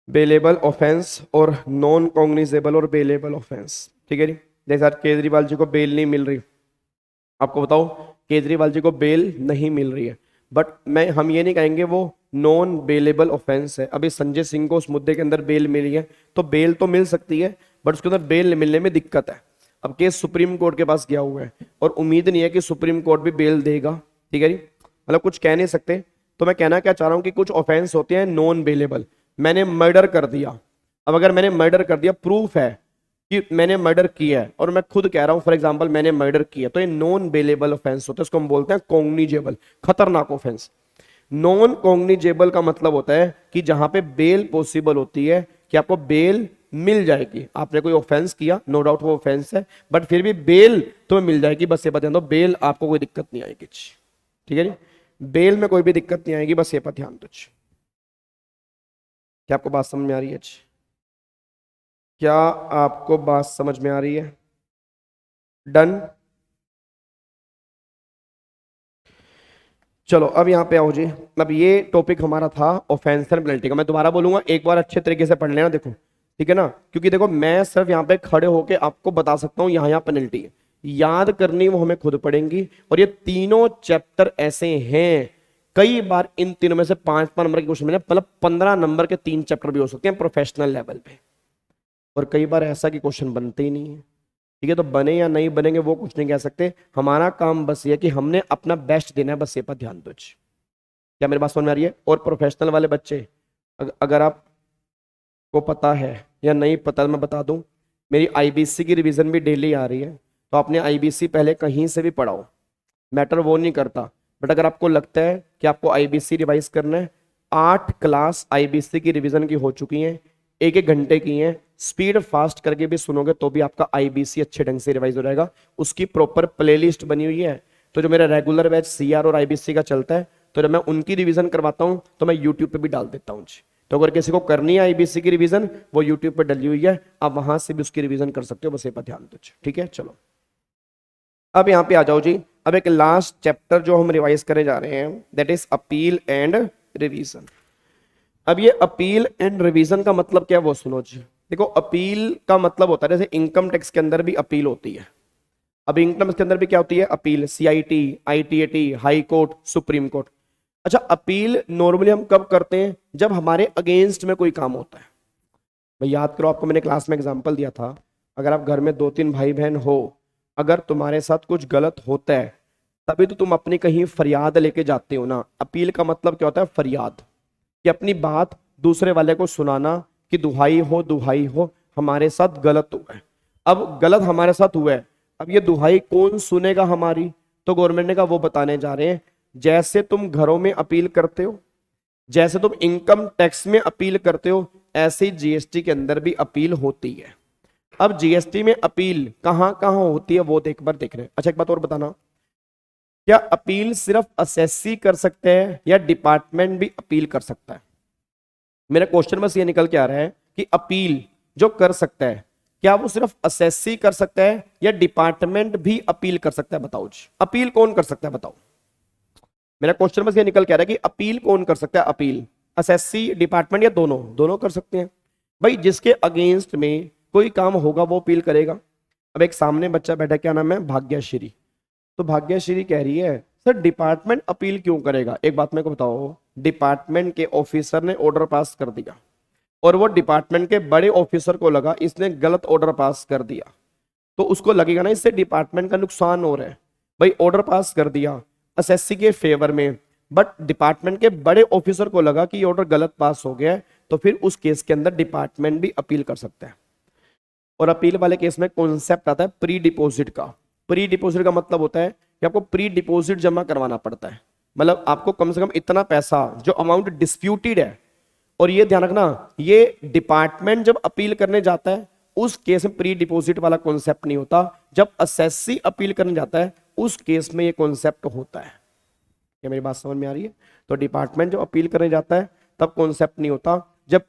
S2: बेलेबल ऑफेंस और नॉन कॉग्निजेबल और बेलेबल ऑफेंस। ठीक है जी। जैसे केजरीवाल जी को बेल नहीं मिल रही, आपको बताओ केजरीवाल जी को बेल नहीं मिल रही है, बट हम ये नहीं कहेंगे वो नॉन बेलेबल ऑफेंस है। अभी संजय सिंह को उस मुद्दे के अंदर बेल मिली है तो बेल तो मिल सकती है, बट उसके अंदर बेल मिलने में दिक्कत है। अब केस सुप्रीम कोर्ट के पास गया हुआ है और उम्मीद नहीं है कि सुप्रीम कोर्ट भी बेल देगा। ठीक है जी। मतलब कुछ कह नहीं सकते। तो मैं कहना क्या चाह रहा हूं कि कुछ ऑफेंस होते हैं नॉन बेलेबल। मैंने मर्डर कर दिया, अब अगर मैंने मर्डर कर दिया, प्रूफ है कि मैंने मर्डर किया है और मैं खुद कह रहा हूं फॉर एग्जांपल मैंने मर्डर किया, तो ये नॉन बेलेबल ऑफेंस होता है। इसको हम बोलते हैं कॉग्निजेबल, खतरनाक ऑफेंस। नॉन कॉग्निजेबल का मतलब होता है कि जहां पे बेल पॉसिबल होती है कि आपको बेल मिल जाएगी। आपने कोई ऑफेंस किया, नो डाउट वो ऑफेंस है, बट फिर भी बेल तुम्हें मिल जाएगी। बस ये बता दो, बेल आपको कोई दिक्कत नहीं आएगी। ठीक है जी। बेल में कोई भी दिक्कत नहीं आएगी, बस ये पर ध्यान दो। क्या आपको बात समझ में आ रही है? क्या आपको बात समझ में आ रही है? डन। चलो अब यहां पे आओ जी। अब ये टॉपिक हमारा था ऑफेंस एंड पेनल्टी का। मैं दोबारा बोलूंगा, एक बार अच्छे तरीके से पढ़ लेना। देखो ठीक है ना, क्योंकि देखो मैं सिर्फ यहाँ पे खड़े होके आपको बता सकता हूँ यहाँ पेनल्टी है, याद करनी वो हमें खुद पड़ेंगी। और ये तीनों चैप्टर ऐसे हैं, कई बार इन तीनों में से 5-5 नंबर के क्वेश्चन मिले, मतलब 15 नंबर के 3 चैप्टर भी हो सकते हैं प्रोफेशनल लेवल पे। और कई बार ऐसा कि क्वेश्चन बनते ही नहीं है। ठीक है, तो बने या नहीं बनेंगे वो कुछ नहीं कह सकते, हमारा काम बस ये कि हमने अपना बेस्ट देना है, बस ये पर ध्यान दो। क्या मेरी बात समझ में आ रही है? और प्रोफेशनल वाले बच्चे, अगर आपको पता है या नहीं पता, मैं बता दूं, मेरी आईबीसी की रिवीजन भी डेली आ रही है, तो आपने आईबीसी पहले कहीं से भी पढ़ाओ, मैटर वो नहीं करता। बट अगर आपको लगता है कि आपको आईबीसी रिवाइज करना है, 8 क्लास आईबीसी की रिवीजन की हो चुकी हैं, 1-1 घंटे की हैं, स्पीड फास्ट करके भी सुनोगे तो भी आपका आईबीसी अच्छे ढंग से रिवाइज हो जाएगा। उसकी प्रॉपर प्लेलिस्ट बनी हुई है। तो जो मेरा रेगुलर बैच सीआर और आईबीसी का चलता है, तो जब मैं उनकी रिवीजन करवाता हूं तो मैं यूट्यूब पे भी डाल देता हूं। तो अगर किसी को करनी है आईबीसी की रिवीजन, वो यूट्यूब पे डली हुई है, आप वहां से भी उसकी रिवीजन कर सकते हो, बस ये पर ध्यान दो। ठीक है, चलो अब यहां पे आ जाओ जी। अब एक लास्ट चैप्टर जो हम रिवाइज करने जा रहे हैं, that is appeal and revision. अब ये अपील एंड रिवीजन का मतलब क्या है वो सुनो जी। देखो, अपील का मतलब होता है, जैसे इनकम टैक्स के अंदर भी अपील होती है। अब इनकम टैक्स के अंदर भी क्या होती है? Appeal, CIT, ITAT, high court, supreme court. अच्छा, अपील नॉर्मली हम कब करते हैं? जब हमारे अगेंस्ट में कोई काम होता है। भाई याद करो, आपको मैंने क्लास में एग्जांपल दिया था, अगर आप घर में 2-3 भाई बहन हो, अगर तुम्हारे साथ कुछ गलत होता है तभी तो तुम अपनी कहीं फरियाद लेके जाते हो ना। अपील का मतलब क्या होता है? फरियाद, कि अपनी बात दूसरे वाले को सुनाना कि दुहाई हो हमारे साथ गलत हुआ है। अब गलत हमारे साथ हुआ है, अब ये दुहाई कौन सुनेगा हमारी? तो गवर्नमेंट ने कहा वो बताने जा रहे हैं। जैसे तुम घरों में अपील करते हो, जैसे तुम इनकम टैक्स में अपील करते हो, ऐसे ही जीएसटी के अंदर भी अपील होती है। अब जीएसटी में अपील कहां कहां होती है वो एक बार देख रहे हैं। अच्छा, एक बात और बताना, क्या अपील सिर्फ असेसी कर सकते हैं या डिपार्टमेंट भी अपील कर सकता है? मेरा क्वेश्चन बस ये निकल के आ रहा है कि अपील जो कर सकता है, क्या वो सिर्फ असेसी कर सकता है या डिपार्टमेंट भी अपील कर सकता है? बताओ जी, अपील कौन कर सकता है बताओ। मेरा क्वेश्चन बस ये निकल के आ रहा है कि अपील कौन कर सकता है? अपील असेसी, डिपार्टमेंट या दोनों? दोनों कर सकते हैं। भाई जिसके अगेंस्ट में कोई काम होगा वो अपील करेगा। अब एक सामने बच्चा बैठा, क्या नाम है? भाग्यश्री। तो भाग्यश्री कह रही है सर डिपार्टमेंट अपील क्यों करेगा? एक बात मेरे को बताओ, डिपार्टमेंट के ऑफिसर ने ऑर्डर पास कर दिया और वो डिपार्टमेंट के बड़े ऑफिसर को लगा इसने गलत ऑर्डर पास कर दिया, तो उसको लगेगा ना इससे डिपार्टमेंट का नुकसान हो रहा है। भाई ऑर्डर पास कर दिया एसएससी के फेवर में, बट डिपार्टमेंट के बड़े ऑफिसर को लगा कि ये ऑर्डर गलत पास हो गया है, तो फिर उस केस के अंदर डिपार्टमेंट भी अपील कर सकता है। और अपील वाले केस में कॉन्सेप्ट आता है प्री डिपोजिट का। प्री डिपोजिट का मतलब होता है कि आपको प्री डिपोजिट जमा करवाना पड़ता है, मतलब आपको कम से कम इतना पैसा, जो अमाउंट डिस्प्यूटेड है। और ये ध्यान रखना, ये डिपार्टमेंट जब अपील करने जाता है उस केस में प्री डिपोजिट वाला कॉन्सेप्ट नहीं होता। जब एसएससी अपील करने जाता है उस केस में ये कॉन्सेप्ट होता है। क्या मेरी बात समझ में आ रही है? तो डिपार्टमेंट जब अपील करने जाता है तब कॉन्सेप्ट नहीं होता, जब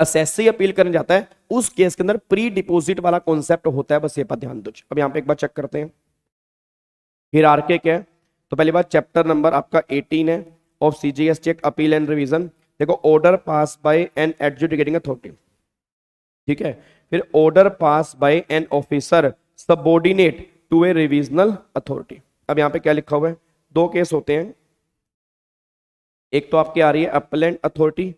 S2: एसएससी अपील करने जाता है उस केस के अंदर प्री डिपोजिट वाला कॉन्सेप्ट होता है। बस ये पर ध्यान दो। अब यहां पे एक बार चेक करते हैं हिरार्की क्या है। तो पहली बात चैप्टर नंबर आपका 18 है of CGST act appeal and revision. देखो, order pass by an adjudicating authority, ठीक है। फिर order pass by an officer subordinate to a revisional authority. अब यहां पे क्या लिखा हुआ है? 2 केस होते हैं, एक तो आपकी आ रही है अपीलेंट अथॉरिटी,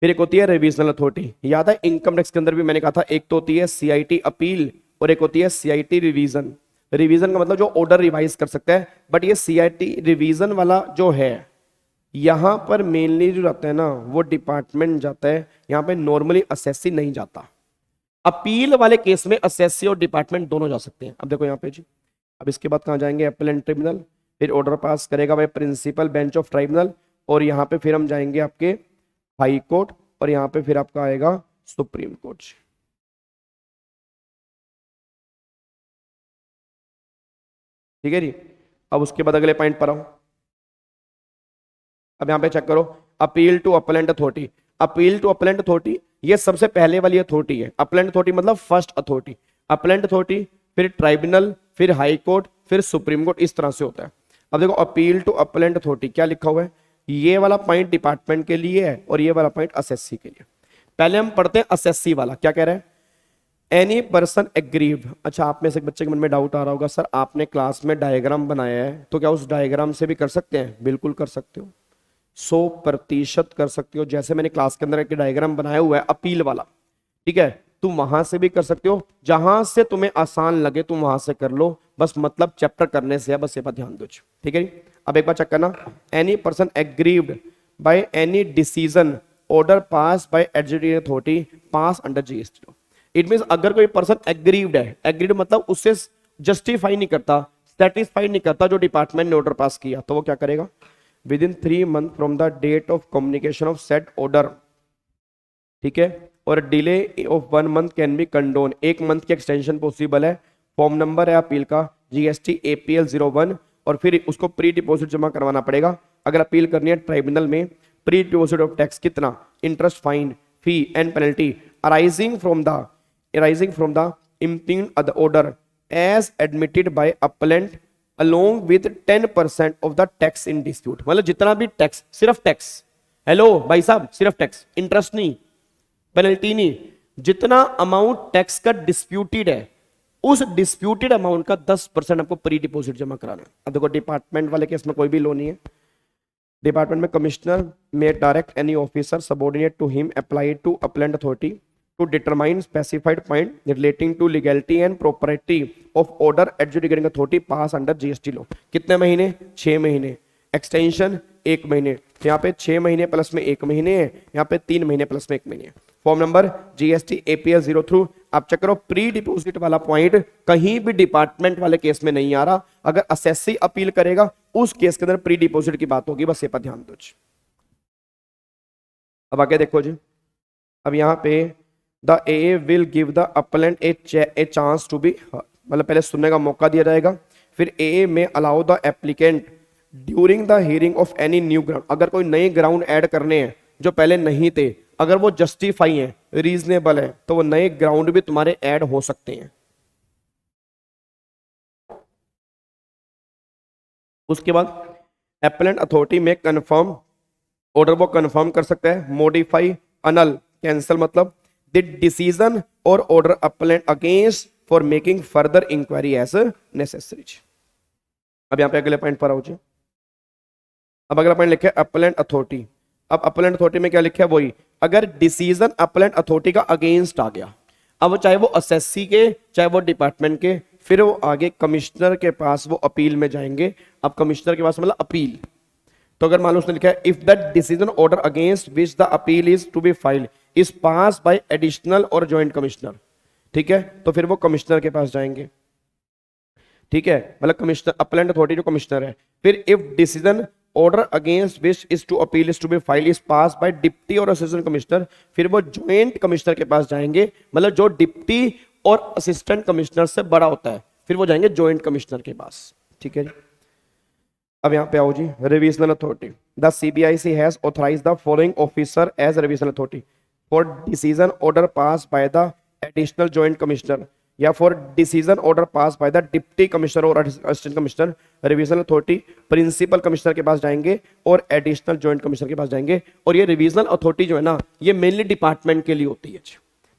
S2: फिर एक होती है रिवीजनल अथॉरिटी। याद है इनकम टैक्स के अंदर भी मैंने कहा था, एक तो होती है सीआईटी अपील और एक होती है सीआईटी रिवीजन। रिवीजन का मतलब जो ऑर्डर रिवाइज कर सकता है, बट ये सीआईटी रिवीजन वाला जो है यहां पर मेनली जो जाता है ना वो डिपार्टमेंट जाता है, यहां पे नॉर्मली एसएससी नहीं जाता। अपील वाले केस में एसएससी और डिपार्टमेंट दोनों जा सकते हैं। अब देखो यहाँ पे जी, अब इसके बाद कहां जाएंगे? अपीलेंट ट्रिब्यूनल, फिर ऑर्डर पास करेगा भाई प्रिंसिपल बेंच ऑफ ट्राइब्यूनल, और यहाँ पे फिर हम जाएंगे आपके हाई कोर्ट, और यहाँ पे फिर आपका आएगा सुप्रीम कोर्ट। ठीक है जी। अब उसके बाद अगले पॉइंट पर आओ। अब यहां पे चेक करो, appeal to appellate authority. Appeal to appellate authority ये सबसे पहले वाली अथॉरिटी है। अपीलेंट अथॉरिटी मतलब फर्स्ट अथॉरिटी। अपीलेंट अथॉरिटी, फिर ट्राइब्यूनल, फिर हाई कोर्ट, फिर सुप्रीम कोर्ट, इस तरह से होता है। अब देखो, अपील टू अपीलेंट अथॉरिटी क्या लिखा हुआ है? ये वाला पॉइंट डिपार्टमेंट के लिए है और ये वाला पॉइंट एसएससी के लिए। पहले हम पढ़ते हैं एसएससी वाला। क्या कह रहा है? Any person aggrieved. अच्छा, आप में से एक बच्चे के मन में डाउट आ रहा होगा, सर आपने क्लास में डायग्राम बनाया है तो क्या उस डायग्राम से भी कर सकते हैं? बिल्कुल कर सकते हो, 100% कर सकते हो। जैसे मैंने क्लास के अंदर एक डायग्राम बनाया हुआ है अपील वाला, ठीक है, तुम वहां से भी कर सकते हो, जहां से तुम्हें आसान लगे तुम वहां से कर लो, बस मतलब चैप्टर करने से है, बस ये बात ध्यान दो, ठीक है। अब एक बार चेक करना, any person aggrieved by any decision order pass by adjudicating authority pass under GST law. It means अगर कोई पर्सन एग्रीव्ड है, एग्रीड मतलब उससे जस्टिफाई नहीं करता, सेटिस्फाई नहीं करता जो डिपार्टमेंट ने ऑर्डर पास किया, तो वो क्या करेगा? Within 3 months from the date of communication of set order, ठीक है, और delay of 1 month can be condone, 1 month की एक्सटेंशन पॉसिबल है। फॉर्म नंबर है अपील का GST APL 01, और फिर उसको प्री डिपोजिट जमा करवाना पड़ेगा। अगर अपील करनी है ट्राइब्यूनल में, प्री डिपोजिट ऑफ टैक्स कितना, interest, fine, fee and penalty arising from the impugned order as admitted by appellant along with 10% of the tax in dispute। मतलब जितना भी टैक्स, सिर्फ टैक्स, हेलो भाई साहब, सिर्फ टैक्स, इंटरेस्ट नहीं, पेनल्टी नहीं, जितना अमाउंट टैक्स का डिस्प्यूटेड है उस डिस्प्यूटेड अमाउंट का 10% आपको प्री डिपोजिट जमा कराना है। अब देखो डिपार्टमेंट वाले केस में कोई भी लो नहीं है, डिपार्टमेंट में कमिश्नर में direct any officer subordinate to him apply to appellate authority to determine specified point relating to legality and propriety of order adjudicating authority pass under GST law। कितने महीने? 6 महीने, एक्सटेंशन 1 महीने, यहाँ पे 6 महीने प्लस में 1 महीने है, यहाँ पे 3 महीने प्लस में 1 महीने। Form number GST APL 03। आप चेक करो, प्री डिपोजिट वाला पॉइंट कहीं भी डिपार्टमेंट वाले केस में नहीं आ रहा, अगर असेसी अपील करेगा उस केस के अंदर प्री डिपोजिट की बात होगी, बस ये पर ध्यान दो। अब आगे देखो जी, अब यहाँ पे The AA will give the appellant a chance to be heard, मतलब पहले सुनने का मौका दिया जाएगा, फिर AA में allow the applicant during the hearing of any new ground, अगर कोई नए ग्राउंड ऐड करने हैं जो पहले नहीं थे, अगर वो जस्टिफाई है, रीजनेबल है, तो वो नए ग्राउंड भी तुम्हारे ऐड हो सकते हैं। उसके बाद appellant अथॉरिटी में कंफर्म ऑर्डर वो कंफर्म कर सकता है, मॉडिफाई, अनल, कैंसिल, मतलब the decision or order appellant against for making further inquiry as necessary। अब यहां पे अगले पॉइंट पर आओ जी। अब अगला पॉइंट लिखा है appellant authority। अब appellant authority में क्या लिखा है? वही, अगर डिसीजन appellant authority का अगेंस्ट आ गया, अब चाहे वो असेसी के चाहे वो डिपार्टमेंट के, फिर वो आगे कमिश्नर के पास वो अपील में जाएंगे। अब कमिश्नर के पास मतलब अपील, तो अगर मान लो उसने लिखा है if the decision order against which the appeal is to be filed is pass by additional or joint commissioner, ठीक है, तो फिर वो कमिश्नर के पास जाएंगे, ठीक है, मतलब कमिश्नर, अपीलेंट अथॉरिटी जो कमिश्नर है। फिर if decision order against which is to appeal is to be file is pass by deputy or assistant commissioner, फिर वो जॉइंट कमिश्नर के पास जाएंगे, मतलब जो डिप्टी और असिस्टेंट कमिश्नर से बड़ा होता है, फिर वो जाएंगे जॉइंट कमिश्नर के पास, ठीक है जी। अब यहां पे आओ जी, revisional authority. The CBIC has authorised the following officer as revisional authority for decision order pass by the additional joint commissioner या for decision order pass by the deputy commissioner और assistant commissioner. Revisional authority principal commissioner के पास जाएंगे और additional joint commissioner के पास जाएंगे। और ये रिविजनल अथॉरिटी जो है ना, ये मेनली डिपार्टमेंट के लिए होती है।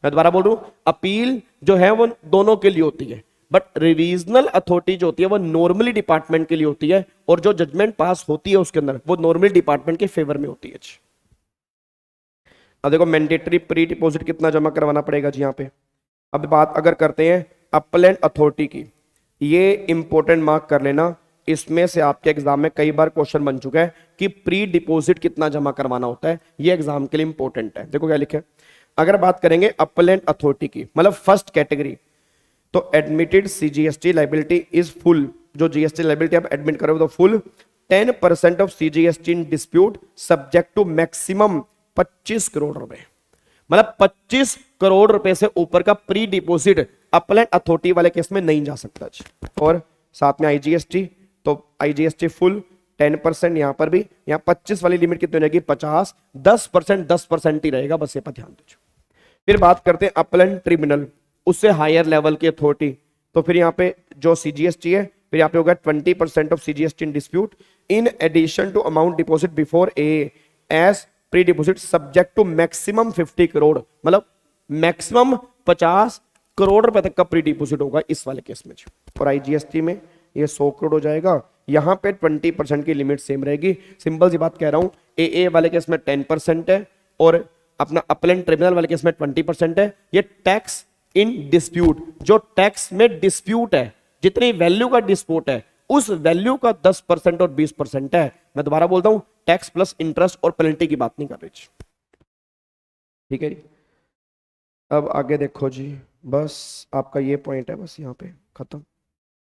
S2: मैं दोबारा बोल रहा हूं, अपील जो है वो दोनों के लिए होती है, बट रिविजनल अथॉरिटी जो होती है वो नॉर्मली डिपार्टमेंट के लिए होती है, और जो जजमेंट पास होती है उसके अंदर वो नॉर्मली डिपार्टमेंट के फेवर में होती है। अब देखो मैंडेटरी प्री डिपॉजिट कितना जमा करवाना पड़ेगा जी यहाँ पे। अब बात अगर करते हैं अपीलेंट अथॉरिटी की, ये इंपॉर्टेंट मार्क कर लेना, इसमें से आपके एग्जाम में कई बार क्वेश्चन बन चुका है कि प्री डिपॉजिट कितना जमा करवाना होता है, ये एग्जाम के लिए इंपॉर्टेंट है। देखो क्या लिखे, अगर बात करेंगे अपीलेंट अथॉरिटी की, मतलब फर्स्ट कैटेगरी, तो admitted CGST liability is full, जो GST लाइबिलिटी आप एडमिट करोगे तो full, 10% of CGST in dispute subject to maximum 25 crore रुपए, मतलब 25 करोड़ रुपए से ऊपर का प्री डिपॉजिट अपीलेंट अथॉरिटी वाले केस में नहीं जा सकता। और साथ में IGST, तो IGST फुल 10%, यहां पर भी, यहाँ 25 वाली लिमिट कितनी रहेगी? 50, 10% ही रहेगा, बस ये पर ध्यान दीजिए। फिर बात करते हैं अपीलेंट ट्रिब्यूनल, उससे हायर लेवल की अथॉरिटी, तो फिर यहाँ पे जो CGST है, फिर यहाँ पे होगा 20% of CGST in dispute in addition to amount deposit before as pre deposit subject to maximum 50 crore, मतलब मैक्सिमम 50 करोड़ रुपए तक का प्री डिपोजिट होगा इस वाले केस में। और आईजीएसटी में ये 100 करोड़ हो जाएगा। यहाँ पे 20% की लिमिट सेम रहेगी। सिंपल सी बात कह रहा हूँ, ए वाले केस में 10% है और अपना अपीलेंट ट्रिब्यूनल वाले केस में 20% है। ये टैक्स इन डिस्प्यूट, जो टैक्स में डिस्प्यूट है, जितनी वैल्यू का डिस्प्यूट है उस वैल्यू का 10% और 20% है। मैं दोबारा बोलता हूं, टैक्स प्लस इंटरेस्ट और पेनल्टी की बात नहीं कर रही। ठीक है जी। अब आगे देखो जी, बस आपका ये पॉइंट है, बस यहाँ पे खत्म।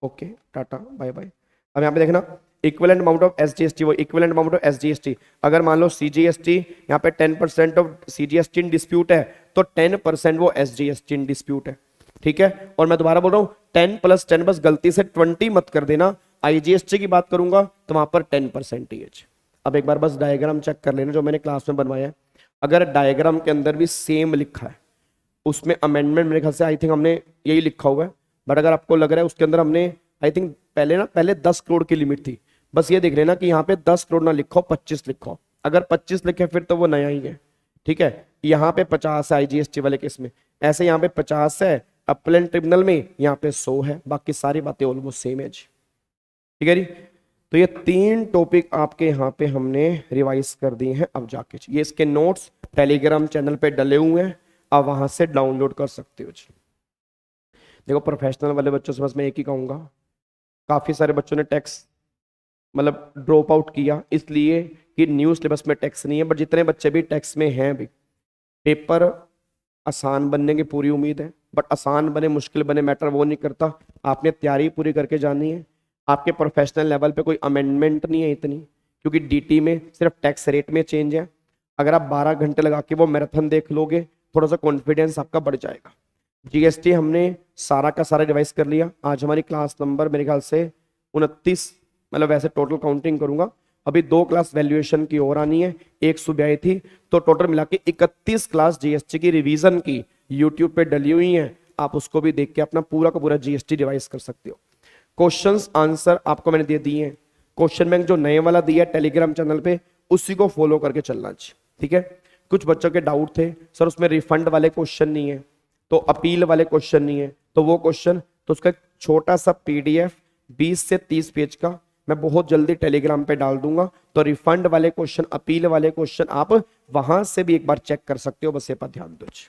S2: Okay, tata bye bye. अब यहाँ पे देखना इक्विवेलेंट अमाउंट ऑफ एसजीएसटी, वो इक्विवेलेंट अमाउंट ऑफ एसजीएसटी। अगर मान लो सीजीएसटी यहाँ पे 10% ऑफ सीजीएसटी इन डिस्प्यूट है तो 10% वो एसजीएसटी इन डिस्प्यूट है। ठीक है, और मैं दोबारा बोल रहा हूँ 10 + 10, बस गलती से 20 मत कर देना। आईजीएसटी की बात करूंगा तो वहां पर 10%। अब एक बार बस डायग्राम चेक कर लेना जो मैंने क्लास में बनवाया है। अगर डायग्राम के अंदर भी सेम लिखा है, उसमें अमेंडमेंट मेरे ख्याल से आई थिंक हमने यही लिखा हुआ है, बट अगर आपको लग रहा है उसके अंदर हमने आई थिंक पहले 10 करोड़ की लिमिट थी, बस ये देख लेना कि यहाँ पे 10 करोड़ ना लिखो, 25 लिखो। अगर 25 लिखे फिर तो वो नया ही है। ठीक है, यहाँ पे 50 है आईजीएसटी वाले केस में, ऐसे यहाँ पे 50 है, अपीलेंट ट्रिब्यूनल में यहाँ पे 100 है, बाकी सारी बातें ऑलमोस्ट सेम है जी। ठीक है जी, तो ये 3 टॉपिक आपके यहाँ पे हमने रिवाइज कर दिए हैं। अब जाके ये इसके नोट्स टेलीग्राम चैनल पे डले हुए हैं, आप वहां से डाउनलोड कर सकते हो जी। देखो प्रोफेशनल वाले बच्चों से बस मैं एक ही कहूँगा, काफ़ी सारे बच्चों ने टैक्स मतलब ड्रॉप आउट किया इसलिए कि न्यू सिलेबस में टैक्स नहीं है, बट जितने बच्चे भी टैक्स में हैं भी, पेपर आसान बनने की पूरी उम्मीद है। बट आसान बने मुश्किल बने मैटर वो नहीं करता, आपने तैयारी पूरी करके जानी है। आपके प्रोफेशनल लेवल पे कोई अमेंडमेंट नहीं है इतनी, क्योंकि डीटी में सिर्फ टैक्स रेट में चेंज है। अगर आप 12 घंटे लगा के वो मैराथन देख लोगे, थोड़ा सा कॉन्फिडेंस आपका बढ़ जाएगा। जीएसटी हमने सारा का सारा रिवाइज कर लिया। आज हमारी क्लास नंबर मेरे ख्याल से 29, मतलब वैसे टोटल काउंटिंग करूंगा, अभी 2 क्लास वैल्यूएशन की और आनी है, एक सुबह आई थी, तो टोटल मिला के 31 क्लास जीएसटी की रिवीजन की यूट्यूब पे डली हुई है। आप उसको भी देख के अपना पूरा का पूरा जीएसटी रिवाइज कर सकते हो। क्वेश्चंस आंसर आपको मैंने दे दिए हैं। क्वेश्चन बैंक जो नए वाला दिया है टेलीग्राम चैनल पे, उसी को फॉलो करके चलना चाहिए। ठीक है, कुछ बच्चों के डाउट थे सर उसमें रिफंड वाले क्वेश्चन नहीं है, तो अपील वाले क्वेश्चन नहीं है, तो वो क्वेश्चन तो उसका छोटा सा पीडीएफ 20 से 30 पेज का मैं बहुत जल्दी टेलीग्राम पे डाल दूंगा। तो रिफंड वाले क्वेश्चन, अपील वाले क्वेश्चन आप वहां से भी एक बार चेक कर सकते हो, बस ये पर ध्यान दो जी।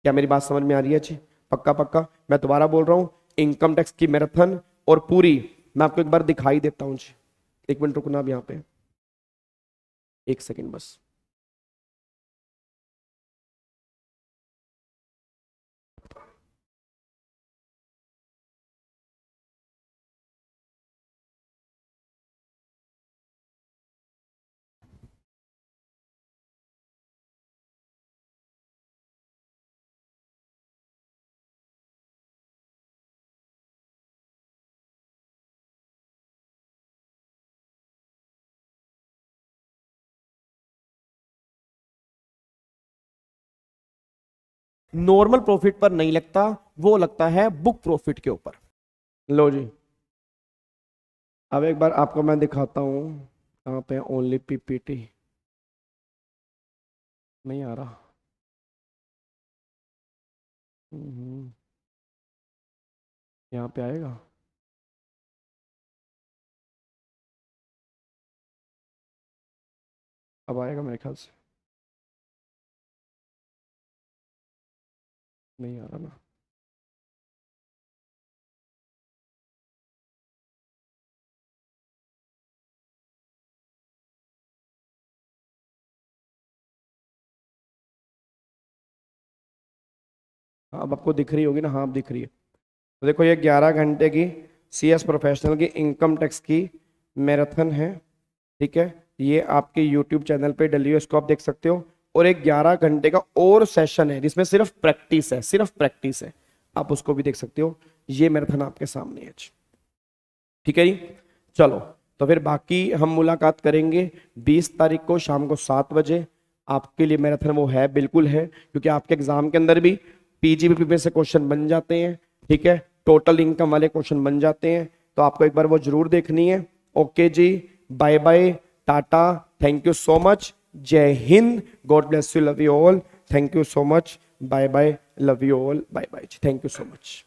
S2: क्या मेरी बात समझ में आ रही है जी? पक्का पक्का। मैं दोबारा बोल रहा हूँ, इनकम टैक्स की मैराथन और पूरी मैं आपको एक बार दिखाई देता हूँ जी। 1 मिनट रुकना अब यहाँ पे, 1 सेकेंड बस। नॉर्मल प्रॉफिट पर नहीं लगता, वो लगता है बुक प्रॉफिट के ऊपर। लो जी, अब एक बार आपको मैं दिखाता हूं, कहां पे ओनली पीपीटी नहीं आ रहा। यहाँ पे आएगा, अब आएगा मेरे ख्याल से, नहीं आ रहा ना। हाँ, अब आपको दिख रही होगी ना? हाँ अब दिख रही है। तो देखो ये 11 घंटे की सीएस प्रोफेशनल की इनकम टैक्स की मैराथन है। ठीक है, ये आपके यूट्यूब चैनल पे डली है, इसको आप देख सकते हो। और एक 11 घंटे का और सेशन है जिसमें सिर्फ प्रैक्टिस है, सिर्फ प्रैक्टिस है, आप उसको भी देख सकते हो। ये मैराथन आपके सामने है। ठीक है जी, चलो तो फिर बाकी हम मुलाकात करेंगे 20 तारीख को शाम को 7 बजे। आपके लिए मैराथन वो है, बिल्कुल है, क्योंकि आपके एग्जाम के अंदर भी पीजीबीपी में से क्वेश्चन बन जाते हैं। ठीक है, टोटल इनकम वाले क्वेश्चन बन जाते हैं, तो आपको एक बार वो जरूर देखनी है। ओके जी, bye bye, tata, thank you so much, जय हिंद, God bless you, love you all, thank you so much. Bye bye, love you all, bye bye जी, थैंक यू सो मच।